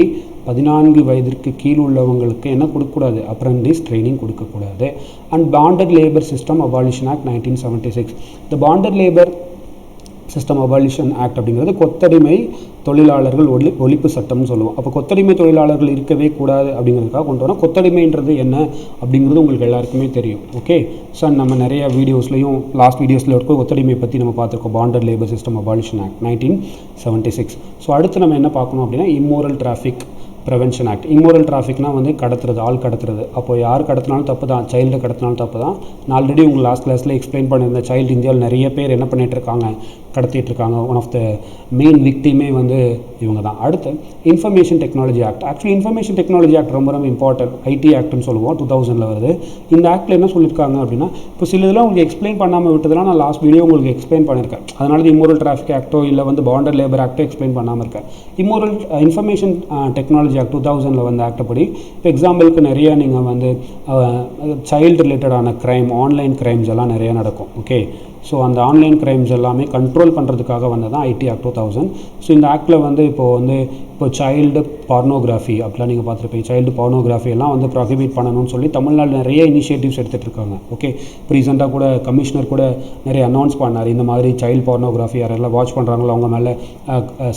14 வயதிற்கு கீழ் உள்ளவங்களுக்கு என்ன கொடுக்கக்கூடாது, அப்ரெண்டிஸ் ட்ரைனிங் கொடுக்கக்கூடாது. And bonded labour system abolition act 1976. இந்த bonded labour system abolition act அப்படிங்கிறது கொத்தடிமை தொழிலாளர்கள் ஒழிப்பு சட்டம்னு சொல்லுவோம். அப்போ கொத்தடிமை தொழிலாளர்கள் இருக்கவே கூடாது அப்படிங்கிறதுக்காக கொண்டு வரோம். கொத்தடிமைன்றது என்ன அப்படிங்கிறது உங்களுக்கு எல்லாருக்குமே தெரியும். ஓகே, ஸோ நம்ம நிறைய வீடியோஸ்லையும் லாஸ்ட் வீடியோஸில் இருக்க கொத்தடிமை பற்றி நம்ம பார்த்துருக்கோம். Bonded labour system abolition act 1976. So அடுத்து நம்ம என்ன பார்க்கணும் அப்படின்னா immoral traffic prevention act. Immoral டிராஃபிக்னால் வந்து கடத்துறது, ஆள் கடத்துறது. அப்போ யார் கடத்தினாலும் தப்பு தான், சைல்டு கடத்தினாலும் தப்பு தான். நான் ஆல்ரெடி உங்கள் லாஸ்ட் கிளாஸில் எக்ஸ்பிளைன் பண்ணியிருந்த சைல்டு இந்தியாவில் நிறைய பேர் என்ன பண்ணிகிட்ருக்காங்க, கடத்திட்டுருக்காங்க. ஒன் ஆஃப் த மெயின் விக்டிமே வந்து இவங்க தான். அடுத்து information technology act. Actually information technology act ரொம்ப ரொம்ப இம்பார்ட்டன்ட். ஐடி ஆக்ட்னு சொல்லுவோம், 2000 வருது. இந்த ஆக்டில் என்ன சொல்லியிருக்காங்க அப்படின்னா, இப்போ சில இதெல்லாம் உங்களுக்கு எக்ஸ்பிளைன் பண்ணாமல் விட்டதெல்லாம் நான் லாஸ்ட் வீடியோ உங்களுக்கு எக்ஸ்பிளைன் பண்ணியிருக்கேன். அதனால இம்மோரல் டிராஃபிக் ஆக்டோ இல்லை வந்து பாண்டட் லேபர் ஆக்டோ எக்ஸ்பிளைன் பண்ணாமல் இருக்கேன். இன்ஃபர்மேஷன் டெக்னாலஜி ஆக்ட் 2000 வந்து ஆக்ட் படி இப்போ எக்ஸாம்பிளுக்கு நிறைய நீங்கள் வந்து சைல்டு ரிலேட்டடான க்ரைம், ஆன்லைன் க்ரைம்ஸ் எல்லாம் நிறைய நடக்கும். ஓகே, ஸோ அந்த ஆன்லைன் க்ரைம்ஸ் எல்லாமே கண்ட்ரோல் பண்ணுறதுக்காக வந்தது தான் ஐடி ஆக்ட் 2000. ஸோ இந்த ஆக்டில் வந்து இப்போ சைல்டு பார்னோகிராஃபி அப்படிலாம் நீங்கள் பார்த்துருப்பீங்க. சைல்டு பார்னோகிராஃபி எல்லாம் வந்து ப்ரொஹிபிட் பண்ணணும்னு சொல்லி தமிழ்நாடு நிறைய இனிஷியேட்டிவ்ஸ் எடுத்துகிட்டு இருக்காங்க. ஓகே, இப்போ ரீசெண்டாக கூட கமிஷனர் கூட நிறைய அனௌன்ஸ் பண்ணார், இந்த மாதிரி சைல்டு பார்னோகிராஃபி யாரெல்லாம் வாட்ச் பண்ணுறாங்களோ அவங்க மேலே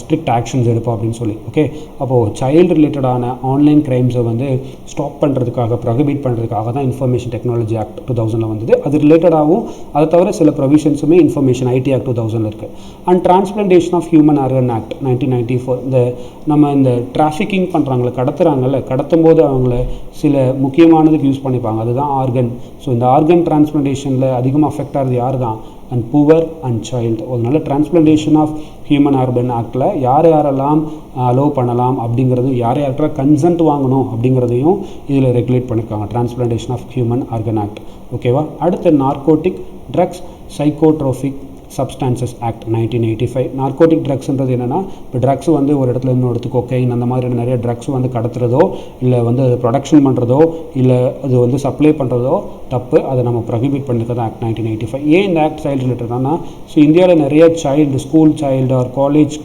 ஸ்ட்ரிக்ட் ஆக்ஷன்ஸ் எடுப்போம் அப்படின்னு சொல்லி. ஓகே, அப்போது சைல்டு ரிலேட்டடான ஆன்லைன் க்ரைம்ஸை வந்து ஸ்டாப் பண்ணுறதுக்காக, ப்ரொஹிபிட் பண்ணுறதுக்காக தான் இன்ஃபர்மேஷன் டெக்னாலஜி ஆக்ட் 2000 வந்தது. அது ரிலேட்டடாகவும் அதை தவிர சில ப்ரொவிஷன்ஸுமே இன்ஃபர்மேஷன் ஐடி ஆக்ட் 2000 இருக்குது. And transplantation of human organ act 1994. நம்ம இந்த டிராஃபிக்கிங் பண்ணுறாங்களே, கடத்துறாங்கல்ல, கடத்தும் போது அவங்கள சில முக்கியமானதுக்கு யூஸ் பண்ணிப்பாங்க, அதுதான் ஆர்கன். ஸோ இந்த ஆர்கன் டிரான்ஸ்பிளான்டேஷனில் அதிகமாக அஃபெக்ட் ஆகிறது யார் தான், அண்ட் புவர் அண்ட் சைல்டு. அதனால டிரான்ஸ்பிளான்டேஷன் ஆஃப் ஹியூமன் ஆர்கன் ஆக்டில் யாரெல்லாம் அலோவ் பண்ணலாம் அப்படிங்கிறது, யார்கிட்ட கன்சென்ட் வாங்கணும் அப்படிங்கிறதையும் இதில் ரெகுலேட் பண்ணியிருக்காங்க, transplantation of human organ act. ஓகேவா. அடுத்து narcotic drugs psychotropic substances act 1985. Narcotic ட்ரக்ஸ்ன்றது என்னென்னா, இப்போ ட்ரக்ஸ் வந்து ஒரு இடத்துல இன்னொரு இடத்துக்கு கொக்கைன் அந்த மாதிரி நிறைய ட்ரக்ஸ் வந்து கடத்துறதோ இல்லை வந்து அது ப்ரொடக்ஷன் பண்ணுறதோ இல்லை அது வந்து சப்ளை பண்ணுறதோ தப்பு. அதை நம்ம ப்ரொஹிபிட் பண்ணிருக்கிறது ஆக்ட் 1985. ஏன் இந்த ஆக்ட் சைல்டு ரிலேட்டடானா, ஸோ இந்தியாவில் நிறைய child, school child or college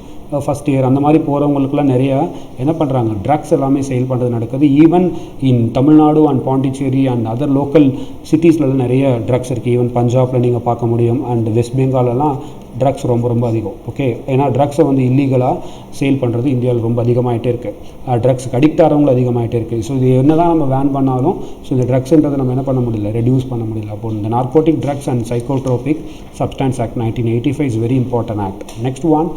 first year அந்த மாதிரி போகிறவங்களுக்குலாம் நிறையா என்ன பண்ணுறாங்க, ட்ரக்ஸ் எல்லாமே சேல் பண்ணுறது நடக்குது. Even in Tamil Nadu and Pondicherry and other local சிட்டிஸ்லலாம் நிறைய ட்ரக்ஸ் இருக்குது. ஈவன் பஞ்சாபில் நீங்கள் பார்க்க முடியும். அண்ட் வெஸ்ட் பெங்காலெலாம் ட்ரக்ஸ் ரொம்ப ரொம்ப அதிகம். ஓகே, ஏன்னா ட்ரக்ஸை வந்து இல்லீகலாக சேல் பண்ணுறது இந்தியாவில் ரொம்ப அதிகமாகிட்டே இருக்குது. ட்ரக்ஸுக்கு அடிக்ட் ஆகிறவங்களும் அதிகமாகிட்டே இருக்குது. ஸோ இது என்ன தான் நம்ம வேன் பண்ணாலும் ஸோ இந்த ட்ரக்ஸ்ன்றதை நம்ம என்ன பண்ண முடியல, ரெடியூஸ் பண்ண முடியல. அப்போ இந்த narcotic drugs and psychotropic substance act 1985 is very important act. Next one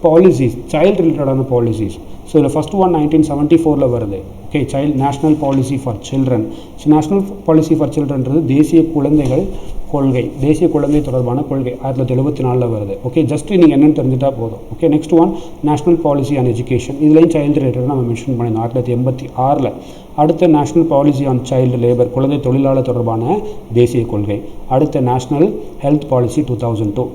policies, child ரிலேட்டடான பாலிசிஸ். ஸோ இதில் ஃபஸ்ட் ஒன் 1974 வருது. Okay, child national policy for children. So national policy for சில்ட்ரன்றது தேசிய குழந்தைகள் கொள்கை, தேசிய குழந்தை தொடர்பான கொள்கை 1974 வருது. ஓகே, ஜஸ்ட் நீங்கள் என்னென்னு தெரிஞ்சுட்டால் போதும். Okay, next one national policy on education. இதுலேயும் சைல்டு ரிலேட்டட் நம்ம மென்ஷன் பண்ணியிருந்தோம் 1986. அடுத்த national policy on child labour, குழந்தை தொழிலாளர் தொடர்பான தேசிய கொள்கை. அடுத்த நேஷ்னல் ஹெல்த் பாலிசி 2002.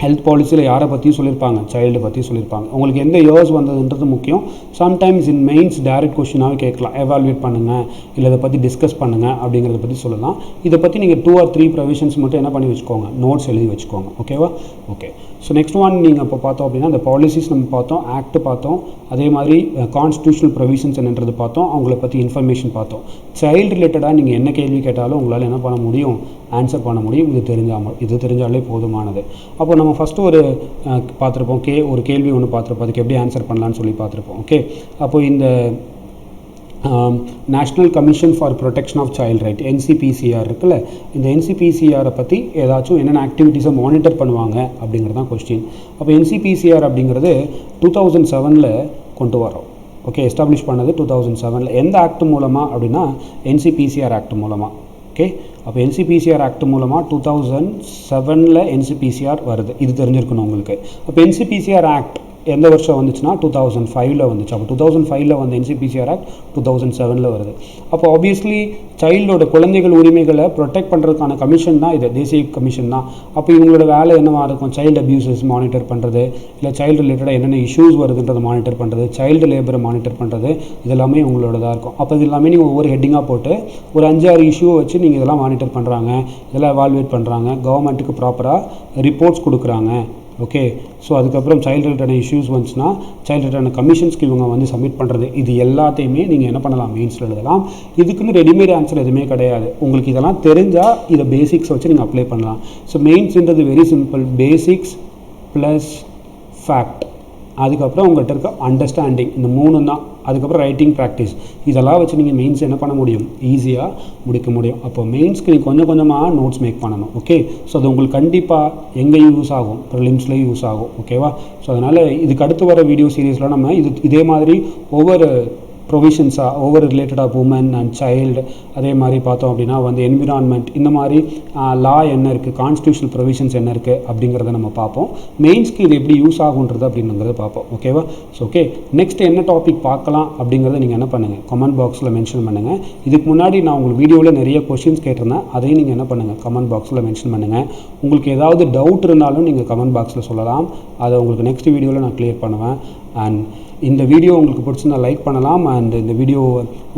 ஹெல்த் பாலிசியில் யாரை பற்றியும் சொல்லியிருப்பாங்க, சைல்டு பற்றி சொல்லியிருப்பாங்க. உங்களுக்கு எந்த இயர்ஸ் வந்ததுன்றது முக்கியம். சம்டைம்ஸ் இன் மெயின்ஸ் டைரக்ட் கொஸ்டினாகவே கேட்கலாம், எவால்வேட் பண்ணுங்கள் இல்லை இதை பற்றி டிஸ்கஸ் பண்ணுங்கள் அப்படிங்கிறத பற்றி சொல்லலாம். இதை பற்றி நீங்கள் 2 or 3 ப்ரொவிஷன்ஸ் மட்டும் என்ன பண்ணி வச்சுக்கோங்க, நோட்ஸ் எழுதி வச்சுக்கோங்க. ஓகேவா. ஓகே, ஸோ நெக்ஸ்ட் ஒன் நீங்கள் இப்போ பார்த்தோம் அப்படின்னா அந்த பாலிசிஸ் நம்ம பார்த்தோம், ஆக்ட் பார்த்தோம், அதே மாதிரி கான்ஸ்டியூஷனல் ப்ரொவிஷன்ஸ் என்னன்றது பார்த்தோம், அவங்கள பற்றி இன்ஃபர்மேஷன் பார்த்தோம். சைல்டு ரிலேட்டடாக நீங்கள் என்ன கேள்வி கேட்டாலும் உங்களால் என்ன பண்ண முடியும், ஆன்சர் பண்ண முடியும். இது தெரிஞ்சாலே போதுமானது. அப்போ நம்ம ஃபஸ்ட்டு ஒரு பார்த்துருப்போம், ஒரு கேள்வி ஒன்று பார்த்துருப்போம், அதுக்கு எப்படி ஆன்சர் பண்ணலான்னு சொல்லி பார்த்துருப்போம். ஓகே, அப்போ இந்த national commission for protection of child right NCPCR இருக்குல்ல, இந்த NCPCRை பற்றி ஏதாச்சும் என்னென்ன ஆக்டிவிட்டீஸை மானிட்டர் பண்ணுவாங்க அப்படிங்கிறது தான் கொஸ்டின். அப்போ NCPCR அப்படிங்கிறது 2007 கொண்டு வரோம். ஓகே, எஸ்டாப்ளிஷ் பண்ணது 2007. எந்த ஆக்ட் மூலமாக அப்படின்னா NCPCR ஆக்ட் மூலமாக. ஓகே, அப்போ NCPCR ஆக்ட் மூலமாக 2007 NCPCR வருது. இது தெரிஞ்சிருக்கணும் உங்களுக்கு. அப்போ NCPCR ஆக்ட் எந்த வருஷம் வந்துச்சுன்னா 2005 வந்துச்சு. அப்போ 2005 வந்த NCPCR ஆக்ட் 2007 வருது. அப்போ ஆப்வியஸ்லி சைல்டோட குழந்தைகள் உரிமைகளை ப்ரொடெக்ட் பண்ணுறதுக்கான கமிஷன் தான் இது, தேசிய கமிஷன் தான். அப்போ இவங்களோட வேலை என்னவாக இருக்கும்? சைல்டு அப்யூசஸ் மானிட்டர் பண்ணுறது, இல்லை சைல்டு ரிலேட்டடாக என்னென்ன இஷ்யூஸ் வருதுன்றதை மானிட்டர் பண்ணுறது, சைல்டு லேபரை மானிட்டர் பண்ணுறது, இதெல்லாமே இவங்களோடதாக இருக்கும். அப்போ இது எல்லாமே நீங்கள் ஒவ்வொரு ஹெட்டிங்காக போட்டு ஒரு 5-6 இஷ்யூவை வச்சு நீங்கள் இதெல்லாம் மானிட்டர் பண்ணுறாங்க, இதெல்லாம் எவால்வேட் பண்ணுறாங்க, கவர்மெண்ட்டுக்கு ப்ராப்பராக ரிப்போர்ட்ஸ் கொடுக்குறாங்க. ஓகே, ஸோ அதுக்கப்புறம் சைல்டு ரிலேட்டட் இஷ்யூஸ் வந்துச்சுன்னா சைல்டு ரிலேட்டட் கமிஷன்ஸ்க்கு இவங்க வந்து சப்மிட் பண்ணுறது, இது எல்லாத்தையுமே நீங்கள் என்ன பண்ணலாம்? மெயின்ஸில் எழுதலாம். இதுக்குன்னு ரெடிமேட் ஆன்சர் எதுவுமே கிடையாது. உங்களுக்கு இதெல்லாம் தெரிஞ்சால் இதை பேசிக்ஸ் வச்சு நீங்கள் அப்ளை பண்ணலாம். ஸோ மெயின்ஸ்ன்றது very simple, basics plus fact, அதுக்கப்புறம் உங்கள்கிட்ட இருக்க அண்டர்ஸ்டாண்டிங், இந்த 3 தான். அதுக்கப்புறம் ரைட்டிங் ப்ராக்டிஸ், இதெல்லாம் வச்சு நீங்கள் மெயின்ஸ் என்ன பண்ண முடியும்? ஈஸியாக முடிக்க முடியும். அப்போ மெயின்ஸ்க்கு நீங்கள் கொஞ்சம் கொஞ்சமாக நோட்ஸ் மேக் பண்ணணும். ஓகே, ஸோ அது உங்களுக்கு கண்டிப்பாக எங்கே யூஸ் ஆகும்? ப்ரிலிம்ஸ்லேயும் யூஸ் ஆகும். ஓகேவா? ஸோ அதனால் இதுக்கு அடுத்து வர வீடியோ சீரீஸில் நம்ம இதே மாதிரி ஒவ்வொரு ப்ரொவிஷன்ஸாக ஒவ்வொரு ரிலேட்டடாக உமன் அண்ட் சைல்டு, அதே மாதிரி பார்த்தோம் அப்படின்னா வந்து என்விரான்மெண்ட், இந்த மாதிரி லா என்ன இருக்குது, கான்ஸ்டியூஷனல் ப்ரொவிஷன்ஸ் என்ன இருக்குது அப்படிங்கிறத நம்ம பார்ப்போம். மெயின்ஸ்க்கு இது எப்படி யூஸ் ஆகுன்றது அப்படிங்கிறத பார்ப்போம். ஓகேவா? ஸோ ஓகே, நெக்ஸ்ட் என்ன டாபிக் பார்க்கலாம் அப்படிங்கிறத நீங்கள் என்ன பண்ணுங்கள்? கமெண்ட் பாக்ஸில் மென்ஷன் பண்ணுங்கள். இதுக்கு முன்னாடி நான் உங்களுக்கு வீடியோவில் நிறைய கொஷின்ஸ் கேட்டிருந்தேன், அதையும் நீங்கள் என்ன பண்ணுங்கள்? கமெண்ட் பாக்ஸில் மென்ஷன் பண்ணுங்கள். உங்களுக்கு ஏதாவது டவுட் இருந்தாலும் நீங்கள் கமெண்ட் பாக்ஸில் சொல்லலாம், அதை உங்களுக்கு நெக்ஸ்ட் வீடியோவில் நான் கிளியர் பண்ணுவேன். அண்ட் இந்த வீடியோ உங்களுக்கு பிடிச்சிருந்தா லைக் பண்ணலாம். அண்ட் இந்த வீடியோ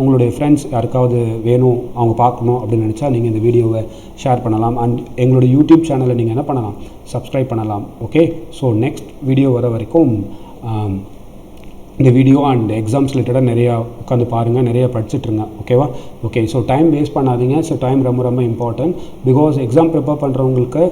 உங்களுடைய ஃப்ரெண்ட்ஸ் யாருக்காவது வேணும், அவங்க பார்க்கணும் அப்படின்னு நினச்சா நீங்கள் இந்த வீடியோவை ஷேர் பண்ணலாம். அண்ட் எங்களுடைய யூடியூப் சேனலை நீங்கள் என்ன பண்ணலாம்? சப்ஸ்கிரைப் பண்ணலாம். ஓகே, ஸோ நெக்ஸ்ட் வீடியோ வர வரைக்கும் இந்த வீடியோ அண்ட் எக்ஸாம்ஸ் ரிலேட்டடாக நிறையா உட்காந்து பாருங்கள், நிறையா படிச்சுட்ருங்க. ஓகேவா? ஓகே, ஸோ டைம் வேஸ்ட் பண்ணாதீங்க. ஸோ டைம் ரொம்ப ரொம்ப இம்பார்ட்டன்ட். பிகாஸ் எக்ஸாம் ப்ரிப்பேர் பண்ணுறவங்களுக்கு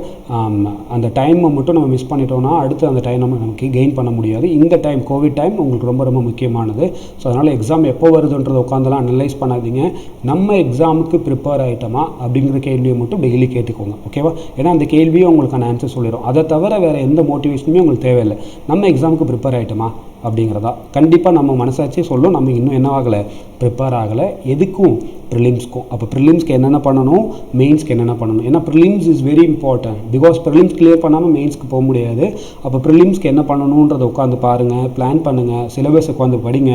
அந்த டைமை மட்டும் நம்ம மிஸ் பண்ணிட்டோம்னா அடுத்து அந்த டைம் நமக்கு கெயின் பண்ண முடியாது. இந்த டைம், கோவிட் டைம், உங்களுக்கு ரொம்ப ரொம்ப முக்கியமானது. ஸோ அதனால் எக்ஸாம் எப்போ வருதுன்றதை உட்காந்துலாம் அனலைஸ் பண்ணாதீங்க. நம்ம எக்ஸாமுக்கு ப்ரிப்பேர் ஆகிட்டோமா அப்படிங்கிற கேள்வியை மட்டும் டெய்லி கேட்டுக்கோங்க. ஓகேவா? ஏன்னா அந்த கேள்வியும் உங்களுக்கான ஆன்சர் சொல்லிடும். அதை தவிர வேறு எந்த மோட்டிவேஷனுமே உங்களுக்கு தேவையில்லை. நம்ம எக்ஸாமுக்கு ப்ரிப்பேர் ஆகிட்டோமா அப்படிங்கிறதா கண்டிப்பாக நம்ம மனசாட்சியே சொல்லும், நம்ம இன்னும் என்ன ஆகலை? ப்ரிப்பேர் ஆகலை. எதுக்கும்? ப்ரிலிம்ஸ்க்கும். அப்போ ப்ரிலிம்ஸ்க்கு என்னென்ன பண்ணணும், மெயின்ஸ்க்கு என்னென்ன பண்ணணும்? ஏன்னா prelims is very important. Because prelims clear பண்ணாமல் மெயின்ஸ்க்கு போக முடியாது. அப்போ ப்ரிலிம்ஸ்க்கு என்ன பண்ணணுன்றதை உட்காந்து பாருங்கள், பிளான் பண்ணுங்கள், சிலபஸ் உட்காந்து படிங்க.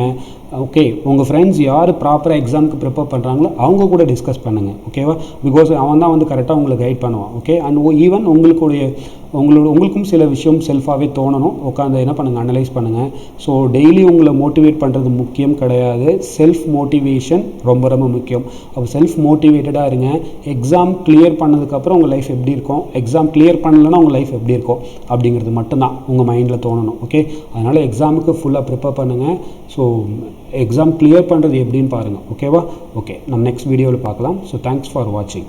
ஓகே, உங்கள் ஃப்ரெண்ட்ஸ் யார் ப்ராப்பராக எக்ஸாமுக்கு ப்ரிப்பேர் பண்ணுறாங்களோ அவங்க கூட டிஸ்கஸ் பண்ணுங்கள். ஓகேவா? பிகாஸ் அவன் தான் வந்து கரெக்டாக உங்களுக்கு கைட் பண்ணுவான். ஓகே, அண்ட் ஈவன் உங்களுக்கும் சில விஷயம் செல்ஃபாகவே தோணணும். உட்காந்து என்ன பண்ணுங்கள்? அனலைஸ் பண்ணுங்கள். ஸோ டெய்லி உங்களை மோட்டிவேட் பண்ணுறது முக்கியம் கிடையாது, செல்ஃப் மோட்டிவேஷன் ரொம்ப ரொம்ப முக்கியம். அப்போ செல்ஃப் மோட்டிவேட்டடாக இருங்க. எக்ஸாம் கிளியர் பண்ணதுக்கப்புறம் உங்கள் லைஃப் எப்படி இருக்கும், எக்ஸாம் கிளியர் பண்ணலைன்னா உங்கள் லைஃப் எப்படி இருக்கும் அப்படிங்கிறது மட்டும்தான் உங்கள் மைண்டில் தோணணும். ஓகே, அதனால் எக்ஸாமுக்கு ஃபுல்லாக ப்ரிப்பேர் பண்ணுங்கள். ஸோ எக்ஸாம் கிளியர் பண்ணுறது எப்படின்னு பாருங்கள். ஓகேவா? ஓகே, நம்ம நெக்ஸ்ட் வீடியோவில் பார்க்கலாம். ஸோ தேங்க்ஸ் ஃபார் வாட்சிங்.